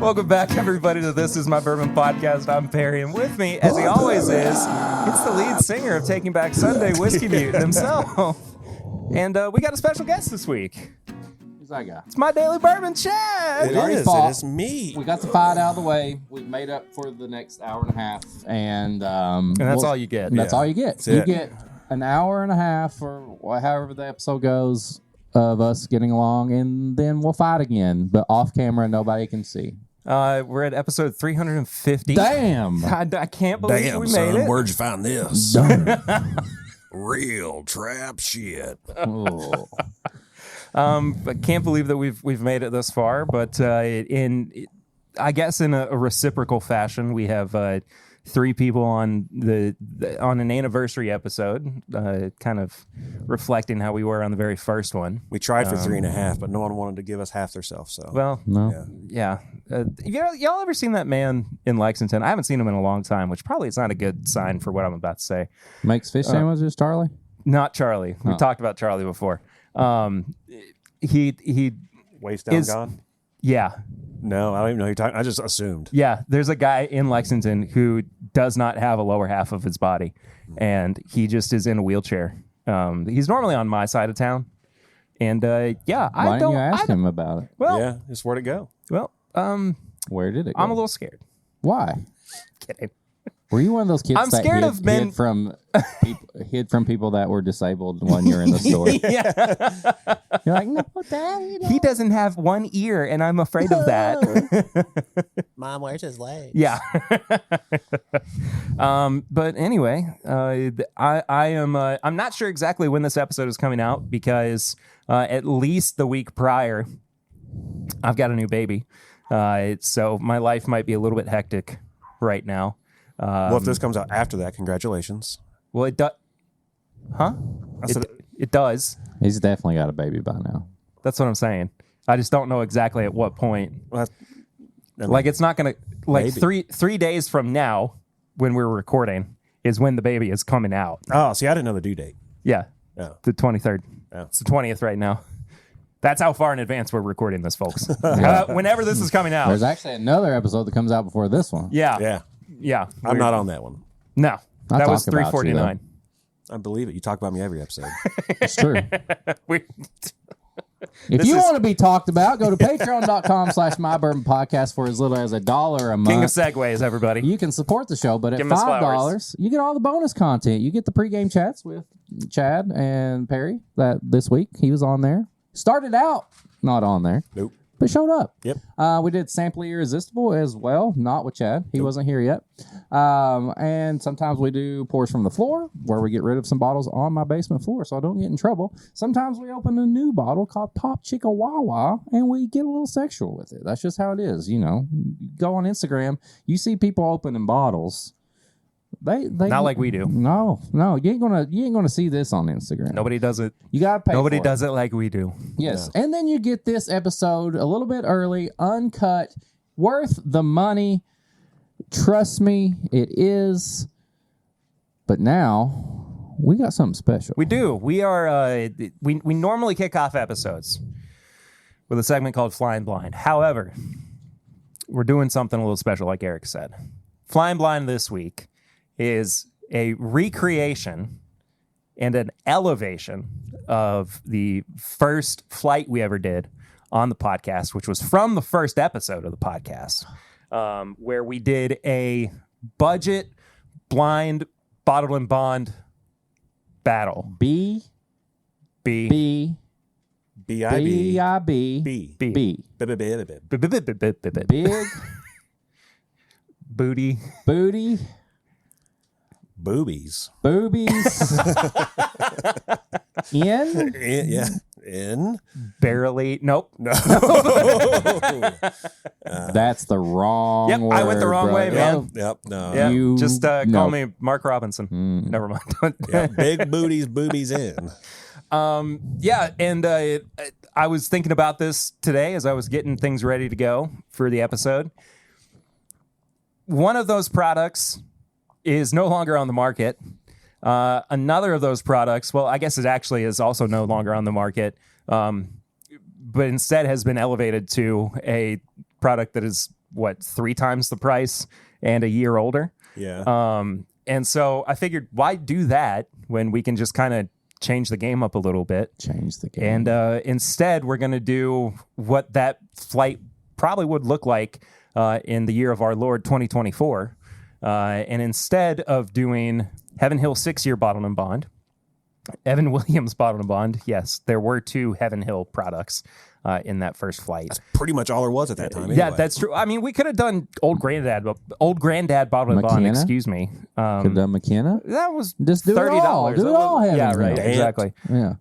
Welcome back, everybody, to This Is My Bourbon Podcast. I'm Perry, and with me, as he always is, it's the lead singer of Taking Back Sunday, Whiskey Mutant himself. And we got a special guest this week. Who's that guy? It's my daily bourbon, Chad. It is me. We got the fight out of the way. We made up for the next hour and a half, and that's all you get. That's all you get. That's you it. get an hour and a half, or however the episode goes, of us getting along, and then we'll fight again, but off camera, nobody can see. We're at episode 350. Damn! I can't believe we made it. Where'd you find this? Real trap shit. Oh. I can't believe that we've made it this far, but I guess in a reciprocal fashion, we have three people on on an anniversary episode, kind of reflecting how we were on the very first one. We tried for 3.5, but no one wanted to give us half themselves. So Well, No. yeah. Y'all ever seen that man in Lexington? I haven't seen him in a long time, which probably is not a good sign for what I'm about to say. Makes fish sandwiches, Charlie? Not Charlie. We talked about Charlie before. He waist down is- gone? yeah. No, I don't even know who you're talking. I just assumed. Yeah, there's a guy in Lexington who does not have a lower half of his body, and he just is in a wheelchair. He's normally on my side of town, and Why didn't you ask him about it? Well, Yeah, just where'd it go? well, Where did it go? I'm a little scared. Why? Kidding. Were you one of those kids I'm that scared of men- hid from people that were disabled when you're in the store? Yeah, You're like, no, Dad, he doesn't have one ear, and I'm afraid of that. Mom, where's his leg? Yeah. But anyway, I'm not sure exactly when this episode is coming out because at least the week prior, I've got a new baby. So my life might be a little bit hectic right now. Well, if this comes out after that, congratulations. Well, it does. Huh? I said, It does. He's definitely got a baby by now. That's what I'm saying. I just don't know exactly at what point. well, Like, it's not going to, like, Maybe. three days from now, when we're recording, is when the baby is coming out. oh, see, I didn't know the due date. Yeah. Oh. The 23rd. Oh. It's the 20th right now. That's how far in advance we're recording this, folks. Whenever this is coming out. There's actually another episode that comes out before this one. Yeah. Yeah, Yeah. I'm not on that one. No. I'll That was talk about you, 349. I believe it. You talk about me every episode. It's true. We- If This you is- want to be talked about, go to patreon.com/mybourbonpodcast for as little as $1 a month. King of segues, everybody. You can support the show, but at Give 'em his $5, flowers. you get all the bonus content. You get the pregame chats with Chad and Perry. That this week he was on there. Started out not on there, Nope. but showed up. Yep. We did Sample Irresistible as well, not with Chad. He wasn't here yet. And sometimes we do Pours from the Floor, where we get rid of some bottles on my basement floor so I don't get in trouble. Sometimes we open a new bottle called Pop Chicka Wawa, and we get a little sexual with it. That's just how it is, you know. Go on Instagram, you see people opening bottles. They Not like we do. No, you ain't gonna see this on Instagram. Nobody does it. You gotta pay. Nobody for does it like we do. Yes. And then you get this episode a little bit early, uncut, worth the money. Trust me, it is. But now we got something special. We do. We are. We normally kick off episodes with a segment called Flying Blind. However, we're doing something a little special, like Eric said. Flying Blind this week is a recreation and an elevation of the first flight we ever did on the podcast, which was from the first episode of the podcast, where we did a budget blind bottle and bond battle. B B-I-B. B-I-B B. B. B-B-B-B-B. Big Booty. booty Boobies. boobies in Yeah. In? Barely. Nope. No. that's the wrong Yep, word, I went the wrong way, bro. man. Yep. No. Yeah, You- just no. call me Mark Robinson. Never mind. Yeah. Big booties, boobies in. Yeah, and I was thinking about this today as I was getting things ready to go for the episode. One of those products is no longer on the market. Another of those products, well, I guess it actually is also no longer on the market, but instead has been elevated to a product that is 3 times the price and a year older. Yeah. And so I figured, why do that when we can just kind of change the game up a little bit? Change the game. And instead, we're going to do what that flight probably would look like in the year of our Lord 2024. And instead of doing Heaven Hill 6-year bottled and bond, Evan Williams bottled and bond, yes, there were 2 Heaven Hill products in that first flight. That's pretty much all there was at that time. Yeah, anyway. that's true. I mean, we could have done Old Granddad bottled and bond. McKenna? Excuse me. Could have done McKenna. That was Just do $30. it all. Do it all. Heaven Yeah, Hill. right. Damn. Exactly. Yeah.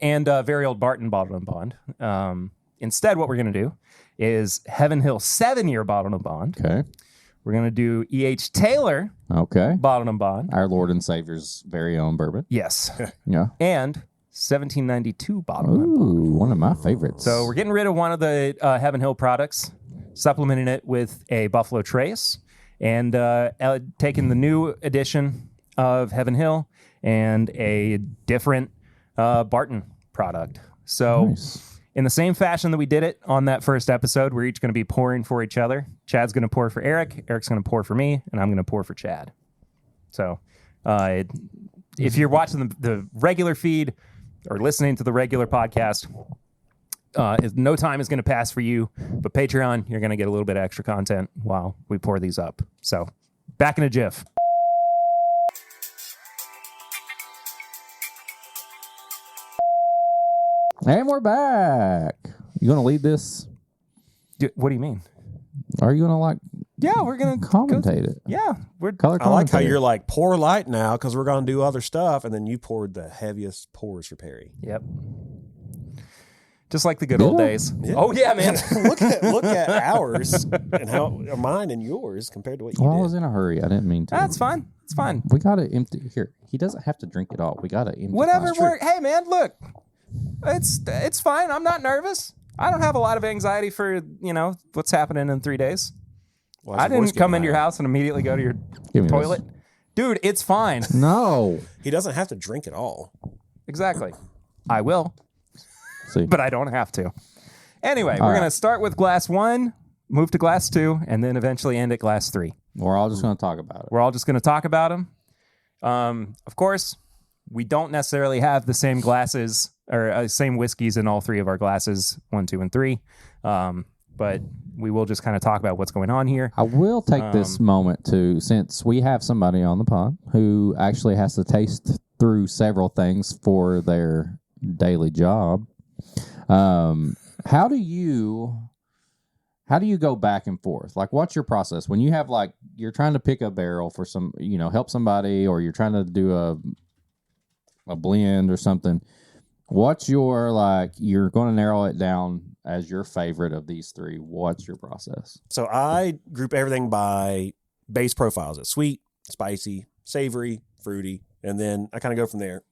And very old Barton bottled and bond. Instead, what we're going to do is Heaven Hill 7-year bottled and bond. Okay. We're going to do E.H. Taylor Okay. bottled and bond. Our Lord and Savior's very own bourbon. Yes. Yeah. And 1792 bottled and bond. Ooh, one of my favorites. So we're getting rid of one of the Heaven Hill products, supplementing it with a Buffalo Trace, and taking the new edition of Heaven Hill and a different Barton product. So Nice. in the same fashion that we did it on that first episode, we're each going to be pouring for each other. Chad's going to pour for Eric, Eric's going to pour for me, and I'm going to pour for Chad. So if you're watching the regular feed or listening to the regular podcast, no time is going to pass for you, but Patreon, you're going to get a little bit of extra content while we pour these up. So back in a jiff. And we're back. You going to lead this? What do you mean? Are you going to Yeah, we're going to commentate it? Yeah, we're Color I like how commentator. you're like, pour light now because we're going to do other stuff. And then you poured the heaviest pours for Perry. Yep. Just like the good Did old I? days. Yeah. Oh yeah, man. look at ours and how mine and yours compared to what you Well, I did. was in a hurry. I didn't mean to. That's fine. It's fine. We got to empty. Here, he doesn't have to drink it all. We got to empty. Whatever mine. works. Hey man, look. It's fine. I'm not nervous. I don't have a lot of anxiety for, what's happening in 3 days. Why is I your voice didn't come getting into your loud? house and immediately go to your Give me this. toilet. Dude, it's fine. No. He doesn't have to drink it all. Exactly. I will, See. but I don't have to. Anyway, All we're right. going to start with glass 1, move to glass 2, and then eventually end at glass 3. We're all just going to talk about it. We're all just going to talk about them. Of course, we don't necessarily have the same glasses or same whiskeys in all 3 of our glasses, 1, 2, and 3. But we will just kind of talk about what's going on here. I will take this moment to, since we have somebody on the pod who actually has to taste through several things for their daily job. How do you go back and forth? Like, what's your process when you have you're trying to pick a barrel for some, help somebody, or you're trying to do a blend or something? What's your you're going to narrow it down as your favorite of these 3? What's your process? So I group everything by base profiles. It's sweet, spicy, savory, fruity, and then I kind of go from there.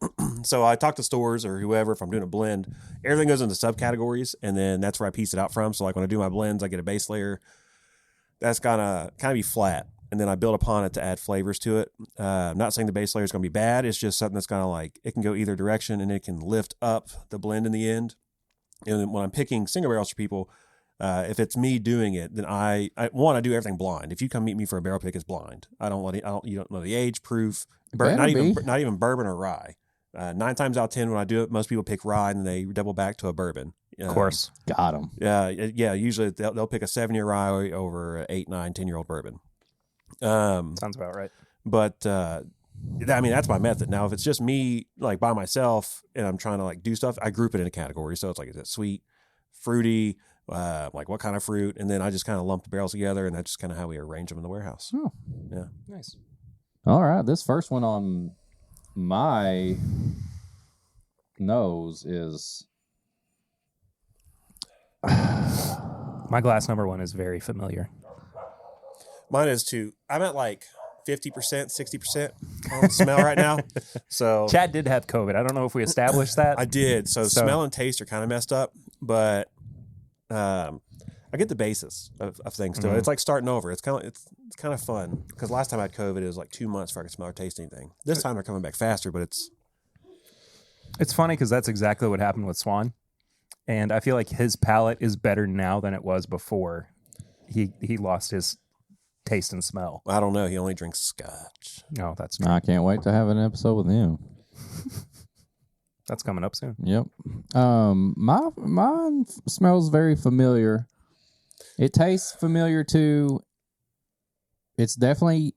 So I talk to stores or whoever, if I'm doing a blend, everything goes into subcategories, and then that's where I piece it out from. So like when I do my blends, I get a base layer that's gonna kind of be flat, and then I build upon it to add flavors to it. I'm not saying the base layer is going to be bad. It's just something that's gonna it can go either direction, and it can lift up the blend in the end. And then when I'm picking single barrels for people, if it's me doing it, then I do everything blind. If you come meet me for a barrel pick, it's blind. You don't know the age, proof, not even bourbon or rye. 9 times out of 10 when I do it, most people pick rye and they double back to a bourbon. Of course. Got them. Yeah. Usually they'll pick a 7-year rye over an 8, 9, 10-year-old bourbon. Sounds about right. But that's my method. Now, if it's just me by myself and I'm trying to do stuff, I group it into categories. So it's is it sweet, fruity, what kind of fruit, and then I just kind of lump the barrels together, and that's just kind of how we arrange them in the warehouse. Oh, Yeah. Nice. all right. This first one on my nose is My glass number 1 is very familiar. Mine is too. I'm at 50%, 60% on the smell right now. So Chad did have COVID. I don't know if we established that. I did. So smell and taste are kind of messed up, but I get the basis of things too. Mhm. It's like starting over. It's kind of fun because last time I had COVID, it was 2 months before I could smell or taste anything. This time they're coming back faster, but It's funny because that's exactly what happened with Swan. And I feel like his palate is better now than it was before he lost his taste and smell. I don't know. He only drinks scotch. No, that's true. I can't wait to have an episode with him. That's coming up soon. Yep. Mine smells very familiar. It tastes familiar too. It's definitely.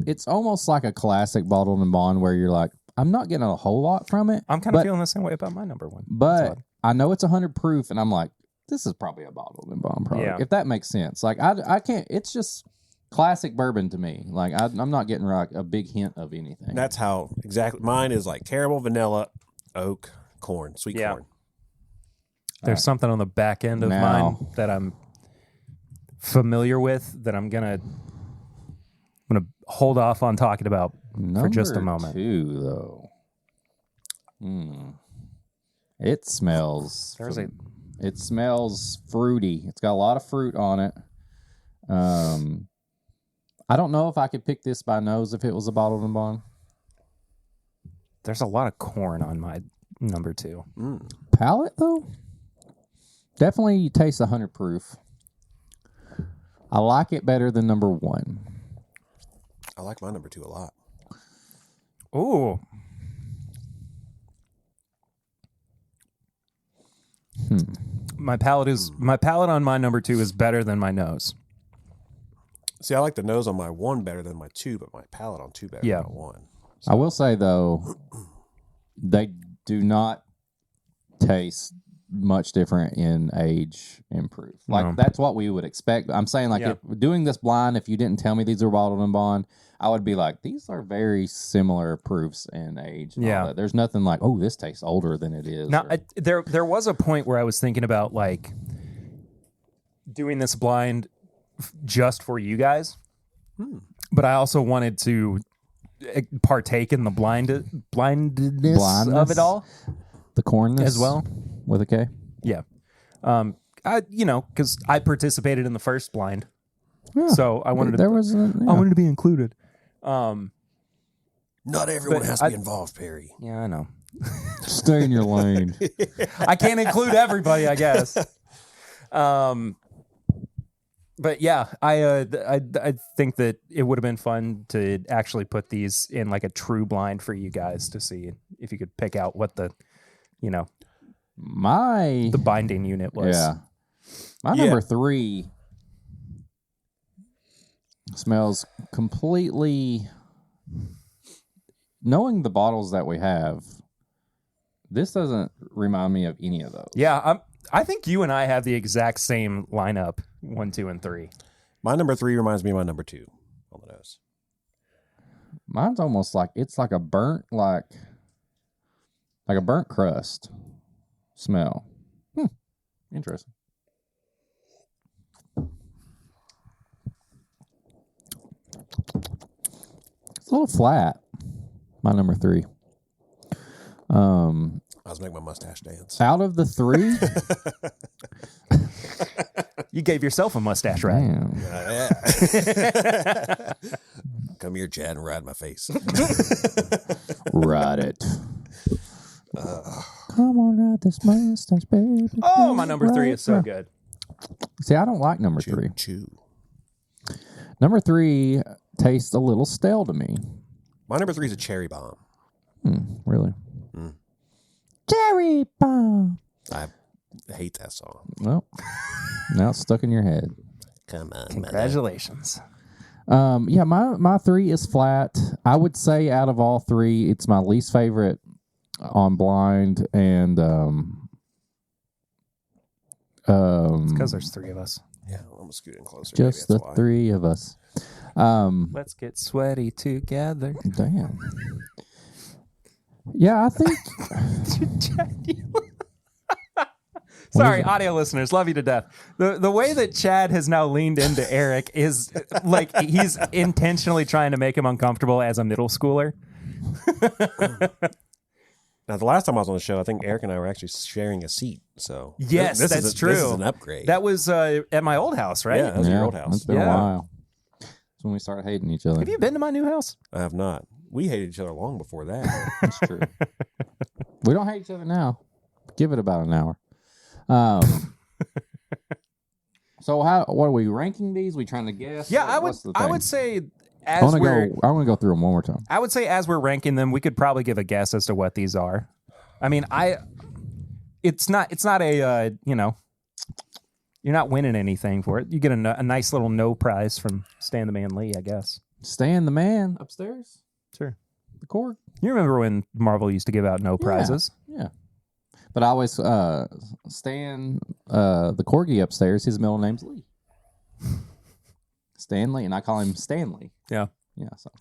It's almost like a classic bottled and bond where you're like, I'm not getting a whole lot from it. I'm kind of feeling the same way about my number one. But I know it's 100 proof, and I'm like, this is probably a bottled and bond product. Yeah. If that makes sense. Like I can't. It's just classic bourbon to me. Like I'm not getting like a big hint of anything. That's how exactly mine is, like caramel, vanilla, oak, corn, sweet corn. There's something on the back end of mine that I'm familiar with that I'm gonna hold off on talking about for just a moment. Number 2, though. It smells. It smells fruity. It's got a lot of fruit on it. I don't know if I could pick this by nose if it was a bottled and bond. There's a lot of corn on my number 2. Palate, though? Definitely tastes 100 proof. I like it better than number 1. I like my number 2 a lot. Ooh. My palate on my number 2 is better than my nose. See, I like the nose on my 1 better than my 2, but my palate on 2 better than my 1. So. I will say, though, they do not taste much different in age and proof. Like, that's what we would expect. I'm saying, like, if doing this blind, if you didn't tell me these are bottled and bond, I would be like, these are very similar proofs in age. And all that. There's nothing like, oh, this tastes older than it is. Now, there was a point where I was thinking about, like, doing this blind just for you guys, but I also wanted to partake in the blindness of it all. The cornness as well. With a K? Yeah. Because I participated in the first blind. Yeah, so I wanted I wanted to be included. Not everyone has to be involved, Perry. Yeah, I know. Stay in your lane. I can't include everybody, I guess. But yeah, I think that it would have been fun to actually put these in like a true blind for you guys to see if you could pick out what the binding unit was. Yeah. My number 3 smells completely. Knowing the bottles that we have, this doesn't remind me of any of those. Yeah, I think you and I have the exact same lineup, 1, 2, and 3. My number 3 reminds me of my number 2 on the nose. Mine's almost like it's like a burnt like a burnt crust smell. Interesting. It's a little flat. My number 3. I was making my mustache dance. Out of the 3, you gave yourself a mustache, right? Yeah. Come here, Chad, and ride my face. Ride it. Come on, ride this mustache, baby. Oh, my number 3 is so good. See, I don't like number 3. Chew. Number 3 tastes a little stale to me. My number 3 is a cherry bomb. Really? Cherry bomb. I hate that song. Well, now it's stuck in your head. Come on, Congratulations. Yeah, my 3 is flat. I would say out of all 3, it's my least favorite on blind, and It's because there's 3 of us. Yeah, I'm scooting closer. Just the 3 of us. Let's get sweaty together. Damn. Yeah, I think. Sorry, audio listeners, love you to death. The way that Chad has now leaned into Eric is like he's intentionally trying to make him uncomfortable as a middle schooler. Now, the last time I was on the show, I think Eric and I were actually sharing a seat. So yes, that's true. This is an upgrade. That was at my old house, right? Yeah, that was your old house. It's been a while. That's when we started hating each other. Have you been to my new house? I have not. We hated each other long before that. That's true. We don't hate each other now. Give it about an hour. So what are we ranking these? We trying to guess? Yeah, I would say as I want to go through them one more time. I would say as we're ranking them, we could probably give a guess as to what these are. I mean, it's not a you're not winning anything for it. You get a nice little no prize from Stan the Man Lee, I guess. Stan the Man upstairs? Sure. The Korg? You remember when Marvel used to give out no prizes? Yeah. But I always, Stan, the Corgi upstairs, his middle name's Lee. Stanley, and I call him Stanley. Yeah. Yeah, so.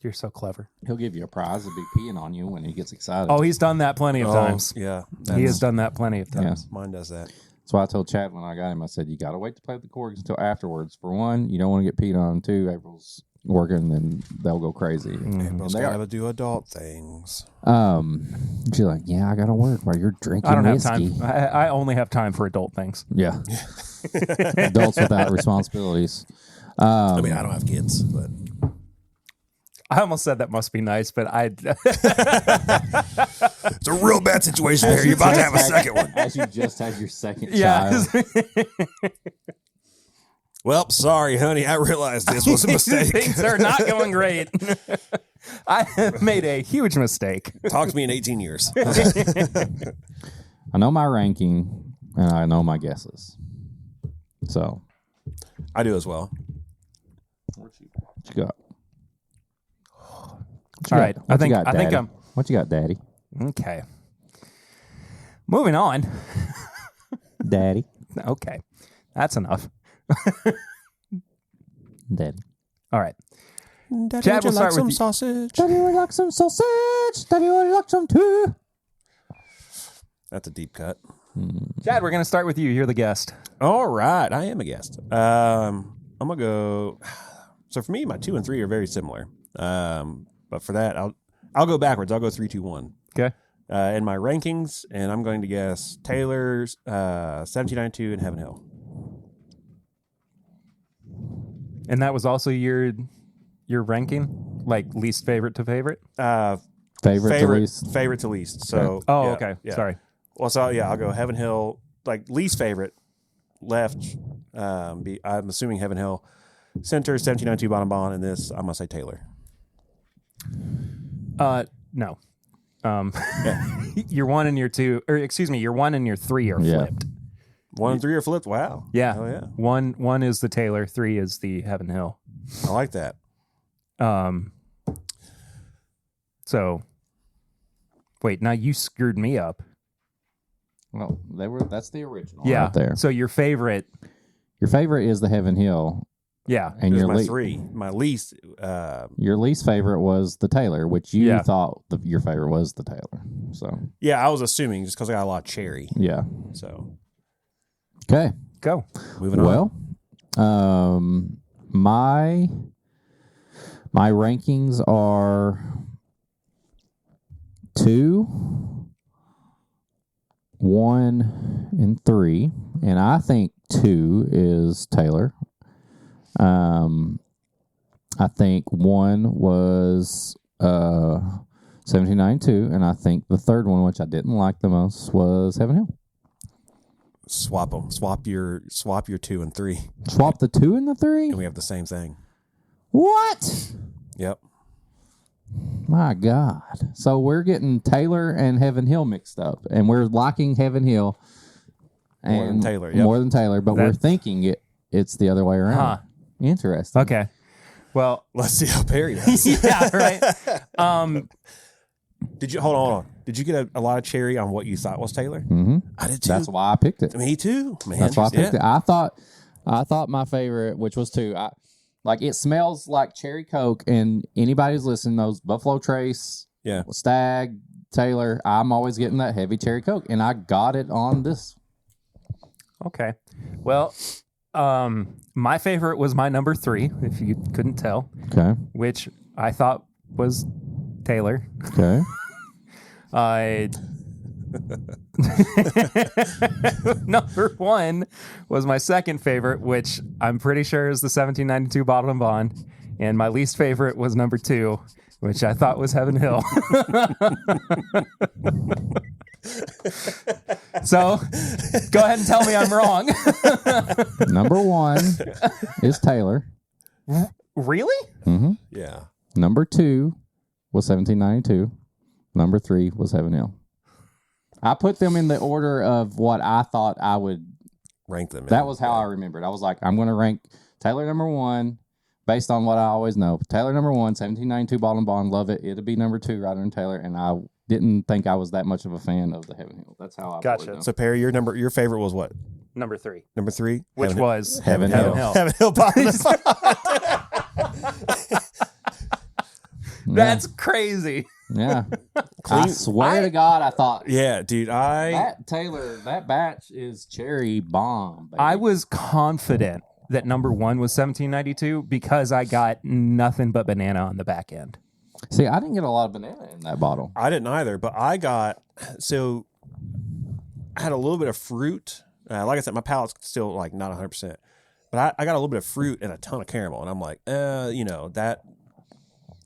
You're so clever. He'll give you a prize and be peeing on you when he gets excited. Oh, he's done that plenty of times. Yeah. He has done that plenty of times. Mine does that. That's why I told Chad when I got him, I said, you got to wait to play with the Corgis until afterwards. For one, you don't want to get peed on. Two, April's working, and they'll go crazy. April's got to do adult things. She's like, yeah, I got to work while you're drinking I don't whiskey. have time. I only have time for adult things. Yeah. Adults without responsibilities. I mean, I don't have kids, but I almost said that must be nice, but it's a real bad situation there. You're about to have a second one. As you just had your second child. Well, sorry, honey. I realized this was a mistake. Things are not going great. I have made a huge mistake. Talk to me in 18 years. I know my ranking, and I know my guesses. So. I do as well. What you got? All right. I think I'm. What you got, Daddy? Okay. Moving on. Daddy. Okay. That's enough. Daddy. All right. Daddy, Chad, we'll start some with you. sausage. Daddy would like some sausage. Daddy would like some too. That's a deep cut. Chad, we're going to start with you. You're the guest. All right. I am a guest. I'm going to go. So for me, my 2 and 3 are very similar. But for that, I'll go backwards. I'll go 3, 2, 1. Okay. In my rankings, and I'm going to guess Taylor's 1792 and Heaven Hill. And that was also your ranking, like least favorite to favorite? Favorite to least. Favorite to least. So. Oh, yeah, okay. Yeah. Sorry. Well, so yeah, I'll go Heaven Hill, like least favorite, left. I'm assuming Heaven Hill, center 1792 bottom bond, and this I'm gonna say Taylor. No. Your 1 and your 2, or excuse me, your 1 and your 3 are flipped. 1 and 3 are flipped. Wow. Yeah. Oh yeah. 1 is the Taylor, 3 is the Heaven Hill. I like that. So, wait, now you screwed me up. Well, that's the original. Yeah. Right there. So your favorite. Your favorite is the Heaven Hill. Yeah. And Here's your my 3. My least. Your least favorite was the Taylor, which you thought your favorite was the Taylor. So. Yeah, I was assuming just because I got a lot of cherry. Yeah. So. Okay. Go. Moving on. Well, my rankings are 2, 1, and 3, and I think 2 is Taylor. I think 1 was 1792, and I think the third one, which I didn't like the most, was Heaven Hill. Swap them. Swap your 2 and 3, Swap the 2 and the 3? and we have the same thing. What? Yep. My God. So we're getting Taylor and Heaven Hill mixed up, and we're liking Heaven Hill More than Taylor, yep. More than Taylor, but we're thinking it's the other way around. Huh. Interesting. Okay. Well, Let's see how Perry does. yeah, right. Did you hold on? Did you get a lot of cherry on what you thought was Taylor? Mm-hmm. I did too. That's why I picked it. Me too, man. That's why I picked it. I thought my favorite, which was 2, like it smells like cherry Coke, and anybody who's listening knows Buffalo Trace, Stag, Taylor. I'm always getting that heavy cherry Coke, and I got it on this. Okay. Well, my favorite was my number 3, if you couldn't tell. Okay. Which I thought was Taylor. Okay. Number 1 was my second favorite, which I'm pretty sure is the 1792 Bottle and Bond. And my least favorite was number 2, which I thought was Heaven Hill. So Go ahead and tell me I'm wrong. Number 1 is Taylor. Really? Mm-hmm. Yeah. Number 2 was 1792. Number 3 was Heaven Hill. I put them in the order of what I thought I would Rank them. That was how I remembered. I was like, I'm going to rank Taylor number 1 based on what I always know. Taylor number 1, 1792 Bottle and Bond. Love it. It'll be number 2 right under Taylor. And I didn't think I was that much of a fan of the Heaven Hill. That's how I Gotcha. put it. So Perry, your favorite was what? Number 3. Number 3? Which was Heaven Hill. Heaven Hill Bottle. That's crazy. Yeah. I swear to God, I thought. Yeah, dude. That Taylor, that batch is cherry bomb. Baby. I was confident that number 1 was 1792 because I got nothing but banana on the back end. See, I didn't get a lot of banana in that bottle. I didn't either, but I had a little bit of fruit. Like I said, my palate's still like not 100%, but I got a little bit of fruit and a ton of caramel, and I'm like, that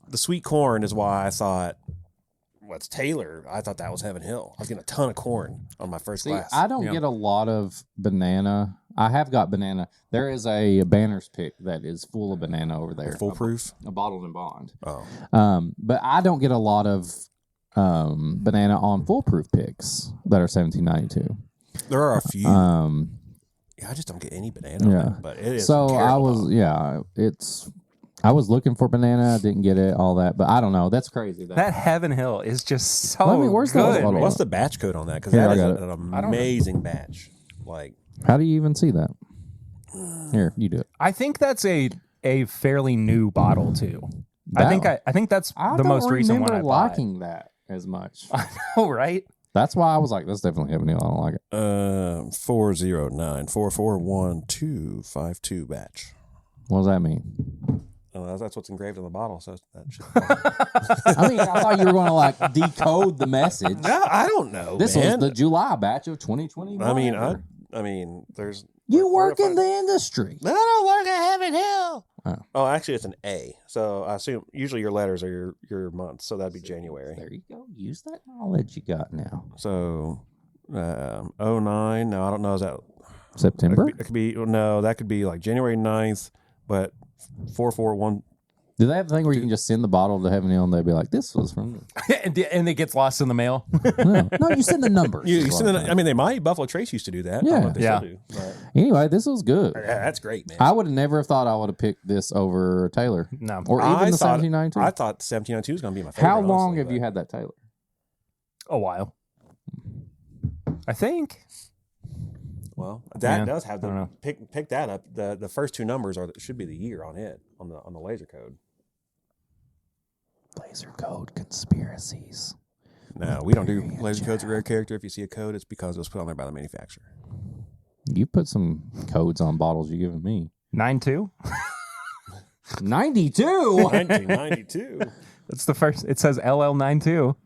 the sweet corn is why I thought, what's Taylor? I thought that was Heaven Hill. I was getting a ton of corn on my first glass. I don't get a lot of banana. I have got banana. There is a Banner's pick that is full of banana over there. Foolproof? A bottled and bond. Oh. But I don't get a lot of banana on foolproof picks that are 1792. There are a few. I just don't get any banana. On it, but it is. So I was looking for banana, didn't get it, all that, but I don't know. That's crazy. That Heaven Hill is just so where's good. that bottle? What's the batch code on that? Because Here, that is I got an amazing batch. Like, how do you even see that? Here, you do it. I think that's a fairly new bottle too. I think that's the most recent one I bought. liking that as much. I know, right? That's why I was like, that's definitely Heaven Hill. I don't like it. 409441252 batch. What does that mean? That's what's engraved on the bottle. So that should. I mean, I thought you were going to like decode the message. No, I don't know. This was the July batch of 2021. I mean, there's. You work in the industry. I don't work at Heaven Hill. Oh. Actually, it's an A. So I assume usually your letters are your months. So that'd be January. There you go. Use that knowledge you got now. So 09. No, I don't know. Is that September? It could be. No, that could be like January 9th. But 441. Do they have a thing where you can just send the bottle to Heaven Hill and they'll be like, this was from... and it gets lost in the mail. No, you send the numbers. You send I mean, they might. Buffalo Trace used to do that. I don't know if they still do. But. Anyway, this was good. Yeah, that's great, man. I would have never thought I would have picked this over Taylor. No. Or even the 1792. I thought 1792 was going to be my favorite. How long have you had that Taylor? A while. I think. Well, that does have I don't the know. pick that up. The first two numbers should be the year on it on the laser code. Laser code conspiracies. No, we don't do laser codes of rare character. If you see a code, it's because it was put on there by the manufacturer. You put some codes on bottles you're giving me. 92. 92. 1992. That's the first. It says LL92.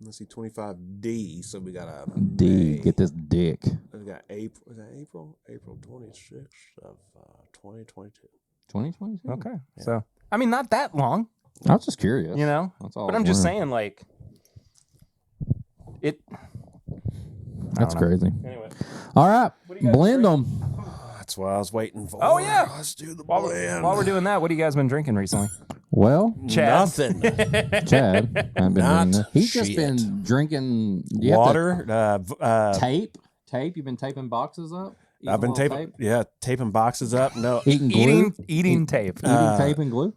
Let's see, 25D. So we got a D. Get this dick. We got April. Is that April? April 26th of 2022. 2022. Okay. Yeah. So, I mean, not that long, I was just curious. you know? That's all. But I'm just saying, like, it. That's crazy. Anyway. All right. What do you guys Blend drink? them. That's what I was waiting for. Oh, yeah. Let's do the While blend. we're doing that, what have you guys been drinking recently? Well, Chad. Nothing. Chad. I've been Not doing this. He's just shit. been drinking do you have Water. to tape. You've been taping boxes up. Eating I've been a little taping boxes up. No, Eating glue. Eating tape. Eating tape and glue.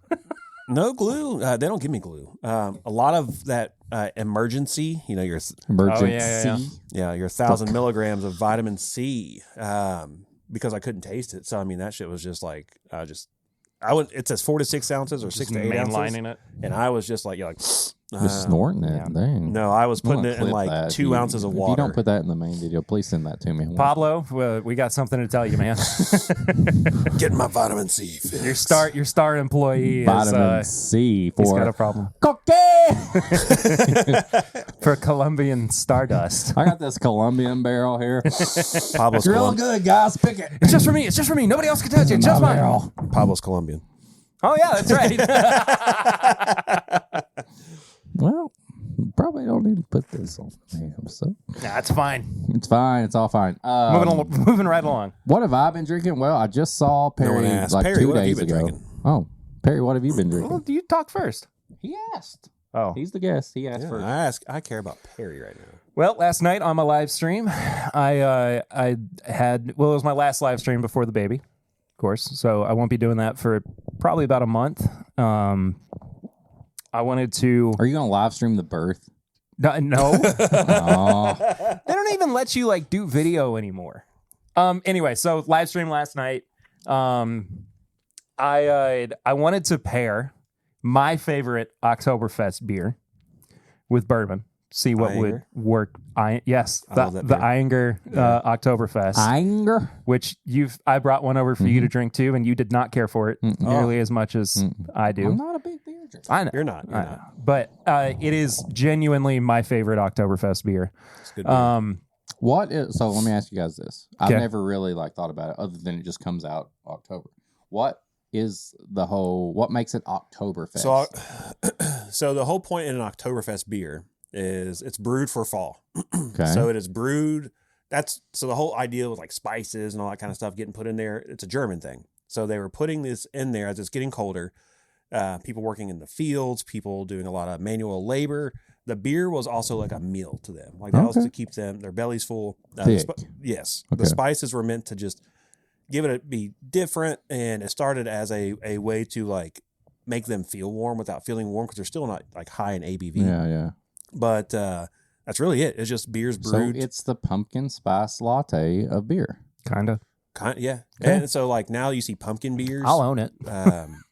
no glue. They don't give me glue. A lot of that emergency. You know, your Emergency. yeah. your 1,000 milligrams of vitamin C. Because I couldn't taste it. So I mean, that shit was just like it says 4 to 6 ounces or 6 to 8 ounces. Mainlining it. And I was just like, Just snorting it. yeah. Dang. no, I was I'm putting gonna it in clip like that. 2 ounces of If water. you don't put that in the main video, please send that to me. Pablo, we got something to tell you, man. Getting my vitamin C fix. Your star employee Vitamin C he's got for a problem. cookie. For Colombian Stardust. I got this Colombian barrel here. Pablo's, It's real good, guys. Pick it. It's just for me. It's just for me. Nobody else can touch it. Just My mine. barrel. Pablo's Colombian. Oh yeah, that's right. Well, Probably don't need to put this on the episode. Nah, it's fine. It's fine. It's all fine. Moving right along. What have I been drinking? Well, I just saw Perry like Perry, 2 what have you days been ago. drinking? Oh, Perry, what have you been drinking? Well, you talk first. He asked. Oh. He's the guest. He asked first. I care about Perry right now. Well, last night on my live stream, I had, it was my last live stream before the baby, of course. So I won't be doing that for probably about a month. I wanted to. Are you going to live stream the birth? No. Oh. They don't even let you like do video anymore. Anyway, so live stream last night. I wanted to pair my favorite Oktoberfest beer with bourbon. See what would work. Yes, the Eyinger Oktoberfest. Eyinger? Which I brought one over for you to drink too, and you did not care for it nearly as much as I do. I'm not a big beer drinker. I know. You're not. But it is genuinely my favorite Oktoberfest beer. It's good beer. So let me ask you guys this. I've Okay. never really thought about it other than it just comes out October. What makes it Oktoberfest? So the whole point in an Oktoberfest beer is it's brewed for fall. Okay. So it is brewed. So the whole idea with like spices and all that kind of stuff getting put in there, it's a German thing. So they were putting this in there as it's getting colder. People working in the fields, people doing a lot of manual labor. The beer was also like a meal to them. Like that was to keep their bellies full. Yes. Okay. The spices were meant to just be different, and it started as a way to like make them feel warm without feeling warm because they're still not like high in ABV. Yeah. But that's really it. It's just beers brewed. So it's the pumpkin spice latte of beer. Kind of. Yeah. Okay. And so like now you see pumpkin beers. I'll own it.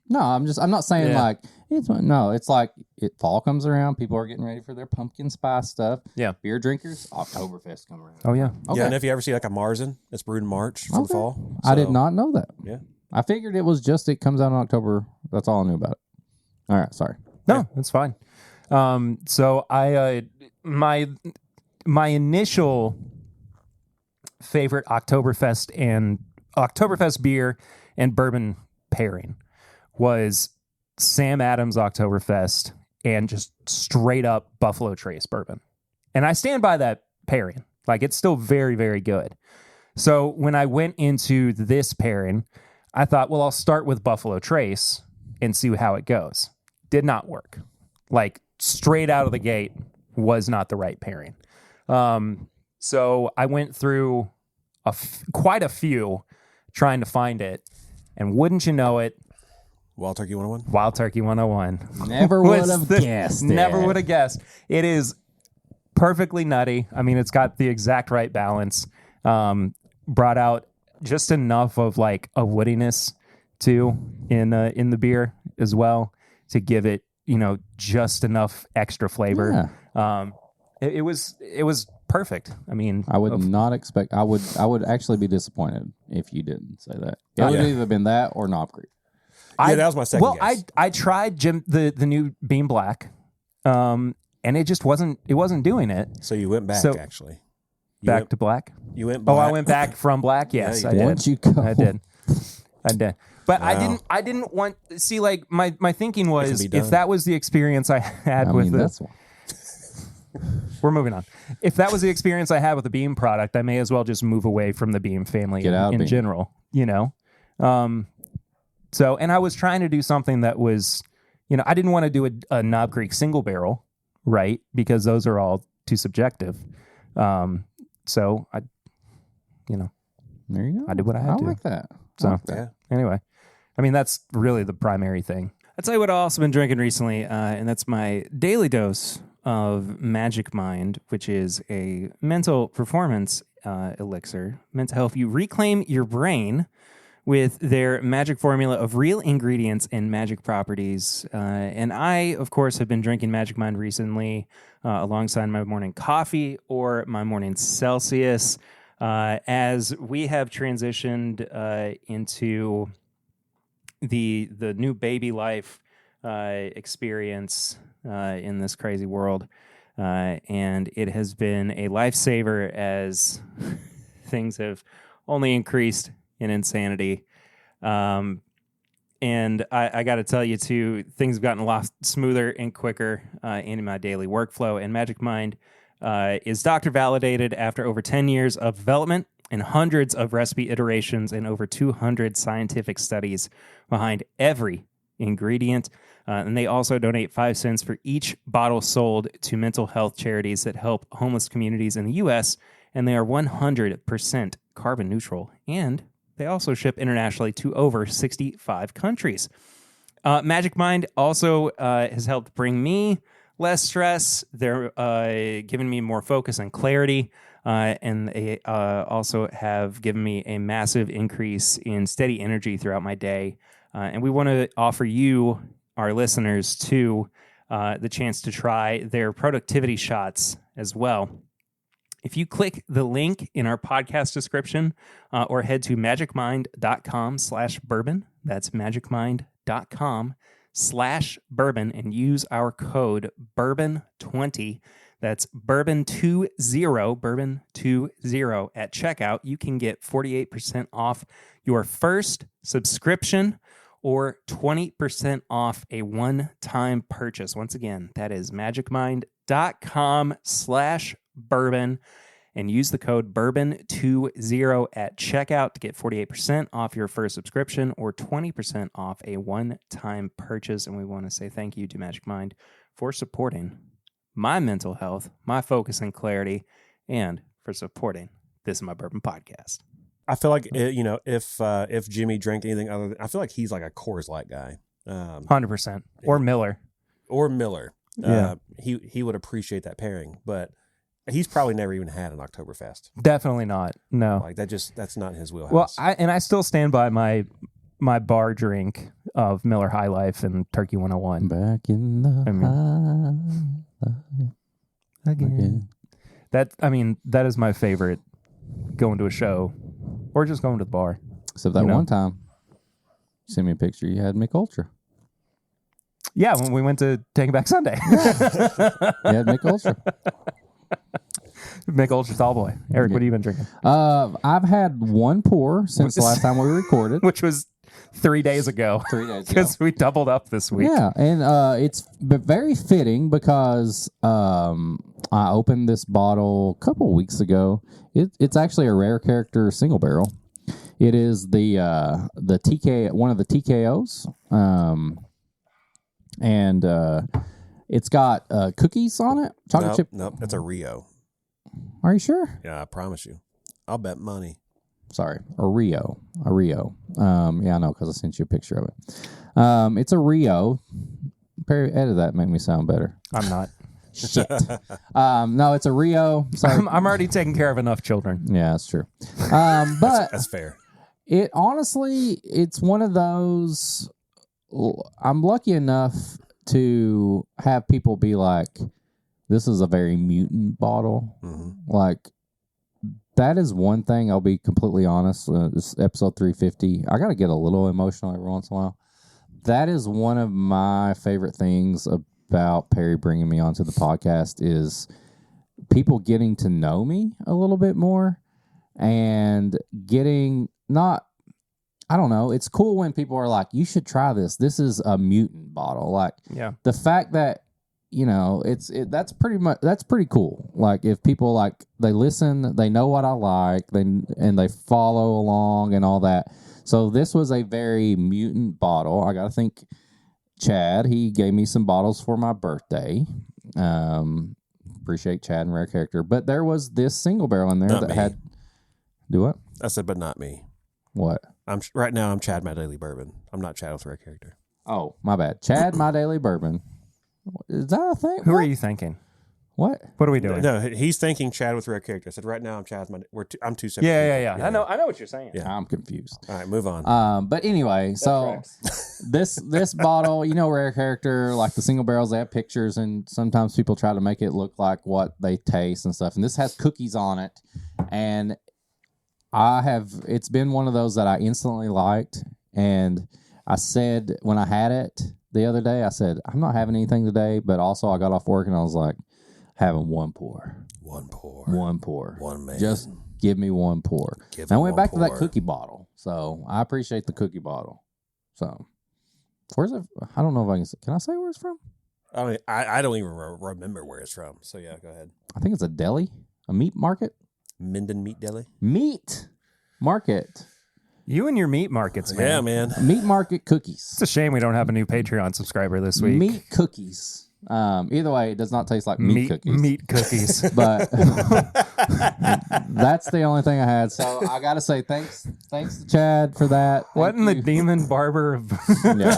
No, I'm not saying like it's like fall comes around, people are getting ready for their pumpkin spice stuff. Yeah. Beer drinkers, Oktoberfest come around. Oh, yeah. Okay. Yeah, and if you ever see like a Marzen, it's brewed in March for the fall. I did not know that. Yeah. I figured it was just it comes out in October. That's all I knew about it. All right, sorry. No, it's fine. So I my initial favorite Oktoberfest beer and bourbon pairing was Sam Adams Oktoberfest and just straight up Buffalo Trace bourbon. And I stand by that pairing. Like it's still very, very good. So when I went into this pairing, I thought, well, I'll start with Buffalo Trace and see how it goes. Did not work. Like straight out of the gate was not the right pairing. So I went through quite a few trying to find it. And wouldn't you know it, Wild Turkey 101? Wild Turkey 101. Never would have guessed. Never would have guessed. It is perfectly nutty. I mean, it's got the exact right balance. Brought out just enough of like a woodiness too in the beer as well to give it, just enough extra flavor. Yeah. It was perfect. I mean, I would not expect. I would actually be disappointed if you didn't say that. It would have either been that or Knob Creek. That was my second guess. I tried the new Beam Black, and it just wasn't doing it. So you went back actually. Back to black. You went back. Oh, I went back from black. Yes, I did. Once you go. I did. But wow. I didn't want see like my thinking was if that was the experience I had with that's it. We're moving on. If that was the experience I had with the Beam product, I may as well just move away from the Beam family in general, So, and I was trying to do something that was, I didn't want to do a Knob Creek single barrel, right? Because those are all too subjective. So I, there you go. I did what I had to. I like that. So anyway, I mean, that's really the primary thing. I'll tell you what I've also been drinking recently, and that's my daily dose of Magic Mind, which is a mental performance elixir meant to help you reclaim your brain with their magic formula of real ingredients and magic properties. And I, of course, have been drinking Magic Mind recently alongside my morning coffee or my morning Celsius as we have transitioned into the new baby life experience in this crazy world. And it has been a lifesaver as things have only increased in insanity. And I got to tell you, too, things have gotten a lot smoother and quicker in my daily workflow. And Magic Mind is doctor validated after over 10 years of development and hundreds of recipe iterations and over 200 scientific studies behind every ingredient. And they also donate 5 cents for each bottle sold to mental health charities that help homeless communities in the U.S. And they are 100% carbon neutral. And they also ship internationally to over 65 countries. Magic Mind also has helped bring me less stress. They're giving me more focus and clarity. And they also have given me a massive increase in steady energy throughout my day. And we want to offer you, our listeners, too, the chance to try their productivity shots as well. If you click the link in our podcast description or head to magicmind.com/bourbon, that's magicmind.com/bourbon, and use our code bourbon20, that's bourbon20, bourbon20 at checkout, you can get 48% off your first subscription or 20% off a one-time purchase. Once again, that is magicmind.com/bourbon, and use the code bourbon20 at checkout to get 48% off your first subscription or 20% off a one-time purchase. And we want to say thank you to Magic Mind for supporting my mental health, my focus and clarity, and for supporting This Is My Bourbon podcast. I feel like, if Jimmy drank anything other than, I feel like he's like a Coors Light guy. 100%. Or Miller. Or Miller. Yeah. He would appreciate that pairing, but he's probably never even had an Oktoberfest. Definitely not. No. Like that's not his wheelhouse. Well, I still stand by my bar drink of Miller High Life and Turkey 101. Back in the Again. That is my favorite, going to a show or just going to the bar. Except that one time, you sent me a picture, you had Mick Ultra. Yeah, when we went to Take It Back Sunday. You had Mick Ultra. Mick Ultra Tall Boy. Eric, what have you been drinking? I've had one pour since the last time we recorded. Which was 3 days ago. 3 days ago. Because we doubled up this week. Yeah, and it's very fitting because I opened this bottle a couple weeks ago. It's actually a rare character single barrel. It is the TK, one of the TKOs. And it's got cookies on it. Chocolate chip. Nope, that's a Rio. Are you sure? Yeah, I promise you. I'll bet money. Sorry, a Rio. Yeah, I know because I sent you a picture of it. It's a Rio. Perry, edit that, make me sound better. I'm not. Shit. No, it's a Rio. Sorry. I'm already taking care of enough children. Yeah, that's true. But That's fair. it honestly, it's one of those. I'm lucky enough to have people be like, this is a very mutant bottle. Mm-hmm. Like, that is one thing, I'll be completely honest. This episode 350, I got to get a little emotional every once in a while. That is one of my favorite things about Perry bringing me onto the podcast is people getting to know me a little bit more and getting not, I don't know. It's cool when people are like, you should try this. This is a mutant bottle. Like, Yeah. the fact that, that's pretty cool. Like, if people like, they listen, they know what I like, and they follow along and all that. So this was a very mutant bottle. I got to thank Chad. He gave me some bottles for my birthday. Appreciate Chad and Rare Character. But there was this single barrel in there Not that me. had, do what? I said, but not me. What? Right now I'm Chad MyDailyBourbon. I'm not Chad with Rare Character. Oh, my bad. Chad, My Daily Bourbon. Is that a thing? Who What? are you thinking? What? What are we doing? No, he's thinking Chad with Rare Character. I said, right now I'm Chad. I'm two separate. Yeah. people. I know what you're saying. Yeah. I'm confused. All right, move on. But anyway, so this bottle, Rare Character, like the single barrels, they have pictures, and sometimes people try to make it look like what they taste and stuff. And this has cookies on it, and it's been one of those that I instantly liked. And I said when I had it the other day, I said, I'm not having anything today, but also I got off work and I was like, having one pour. One pour. One man. Just give me one pour. Give And I him went one back to that pour. cookie bottle. So I appreciate the cookie bottle. So Where's it? I don't know if I can I say where it's from? I don't even remember where it's from. So yeah, go ahead. I think it's a deli, a meat market. Minden Meat Deli. Meat market. You and your meat markets, man. Yeah, man. Meat market cookies. It's a shame we don't have a new Patreon subscriber this week. Meat cookies. Either way, it does not taste like meat cookies. Meat cookies. But that's the only thing I had. So I got to say thanks to Chad for that. What in the demon barber of... Yeah.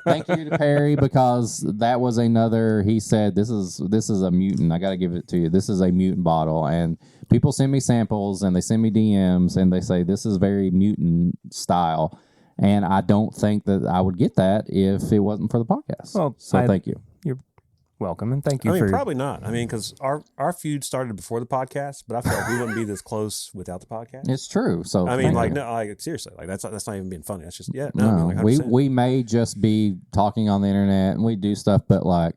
Thank you to Perry, because that was another, he said, this is a mutant. I got to give it to you. This is a mutant bottle. And people send me samples and they send me DMs and they say, this is very mutant style. And I don't think that I would get that if it wasn't for the podcast. Well, so thank you. You're welcome, and thank you I mean, for... probably not. I mean, because our feud started before the podcast, but I feel like we wouldn't be this close without the podcast. It's true. So I mean, thank like, you. no, like seriously, like that's not even being funny. That's just I No, mean, like we may just be talking on the internet and we do stuff, but like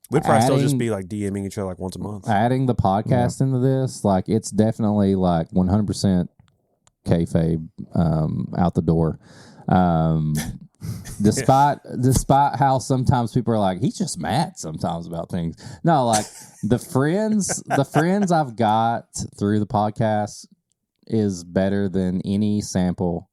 we'd probably still just be like DMing each other like once a month. adding the podcast into this, like it's definitely like 100% kayfabe out the door. Despite how sometimes people are like, he's just mad sometimes about things. No, like the friends I've got through the podcast is better than any sample,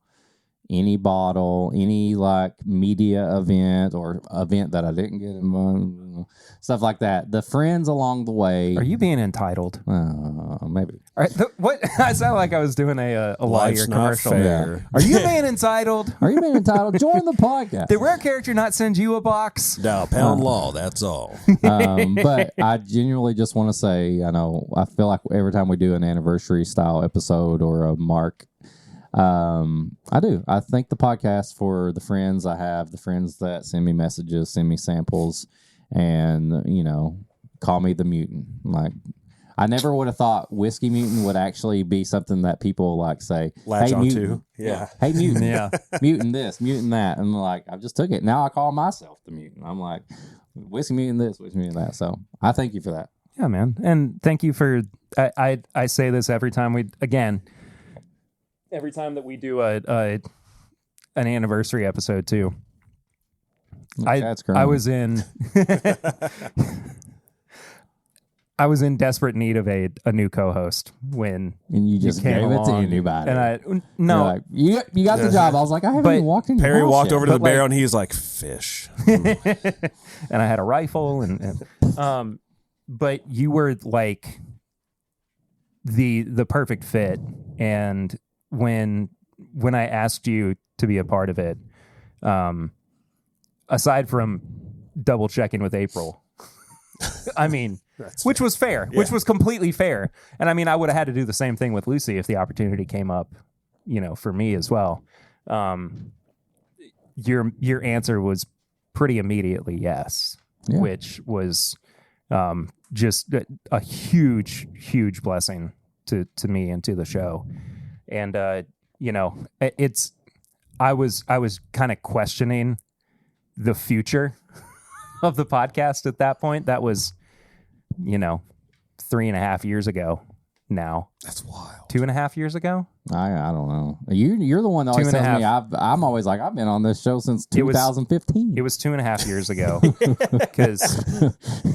any bottle, any like media event or event that I didn't get involved, stuff like that. The friends along the way. Are you being entitled? Maybe. All right, what? I sound like I was doing a lawyer Life's not commercial. fair. Are you being entitled? Are you being entitled? Join the podcast. Did Rare Character not send you a box? No, pound law. That's all. But I genuinely just want to say, I feel like every time we do an anniversary style episode or a mark, I do. I thank the podcast for the friends I have, the friends that send me messages, send me samples, and call me the mutant. Like, I never would have thought whiskey mutant would actually be something that people like say, Latch hey, on mutant. to. Yeah. Hey, mutant. Yeah. Mutant this, mutant that. And like, I just took it. Now I call myself the mutant. I'm like, whiskey mutant this, whiskey mutant that. So I thank you for that. Yeah, man. And thank you for, I say this every time every time that we do an anniversary episode too. I was in I was in desperate need of a new co-host when and you just came gave it to along. anybody. And no, like, you got the job. I was like, I haven't even walked in. Your Perry house walked yet. over to the But, like- barrel and he's like, fish. and I had a rifle and but you were like the perfect fit. And when I asked you to be a part of it, aside from double checking with April, I mean, which was fair, which was completely fair. And I mean, I would have had to do the same thing with Lucy if the opportunity came up, for me as well. Your answer was pretty immediately yes, which was just a huge, huge blessing to me and to the show. And I was kind of questioning the future of the podcast at that point. That was 3.5 years ago now. That's wild. 2.5 years ago. I don't know. You're the one that always tells me. I'm always like, I've been on this show since 2015. It was 2.5 years ago because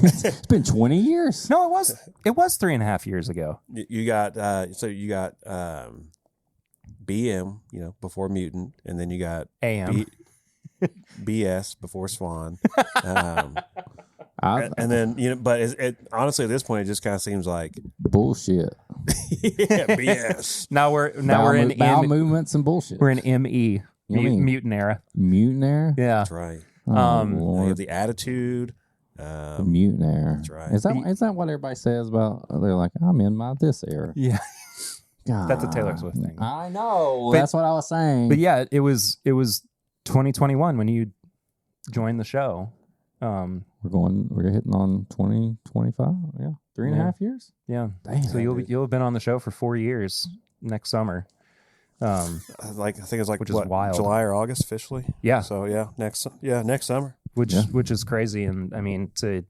it's been 20 years. No, it was 3.5 years ago. You got BM, before Mutant, and then you got AM. BS before Swan. And then, but it honestly at this point, it just kind of seems like bullshit. BS. Now we're in bowel movements and bullshit. We're in ME, mutant era. Mutant era? Yeah. That's right. Lord. You have the attitude. The mutant era. That's right. Is that what everybody says about? They're like, I'm in my this era. Yeah. God. That's a Taylor Swift thing. I know. That's what I was saying. But yeah, it was 2021 when you joined the show. We're hitting on 2025. Yeah. 3.5 years. Yeah. Damn. So you'll have been on the show for 4 years next summer. I think it's like which is wild. July or August officially. Yeah. So next summer. Which is crazy. And I mean, to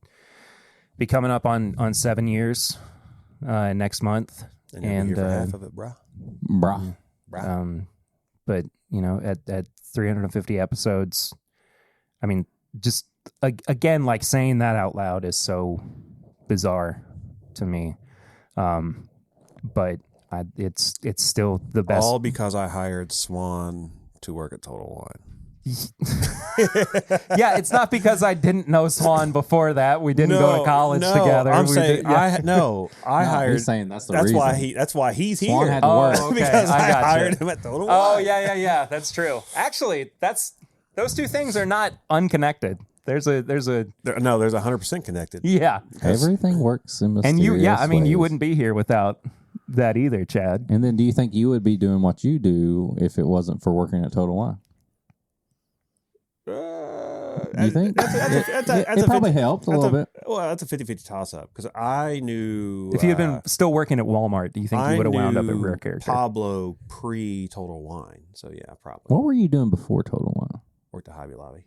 be coming up on 7 years next month. And you'll be here for half of it, brah. Bruh. But at 350 episodes, I mean, just again, like saying that out loud is so bizarre to me. But it's still the best. All because I hired Swan to work at Total Wine. Yeah, it's not because I didn't know Swan before that. We didn't go to college together. I'm We saying did- yeah. I hired. He's saying that's the That's reason. why he's Swan here. had to work. okay. Because I gotcha. hired him at Total Wine. Oh yeah. That's true. Actually, those two things are not unconnected. There's a There's 100% connected. yeah. Everything works in mysterious And you ways. wouldn't be here without that either, Chad. And then do you think you would be doing what you do if it wasn't for working at Total Wine? You think? It probably helped a little bit. Well, that's a 50-50 toss-up because I knew... If you had been still working at Walmart, do you think you would have wound up at Rare Character? Pablo pre-Total Wine. So, yeah, probably. What were you doing before Total Wine? Worked at Hobby Lobby.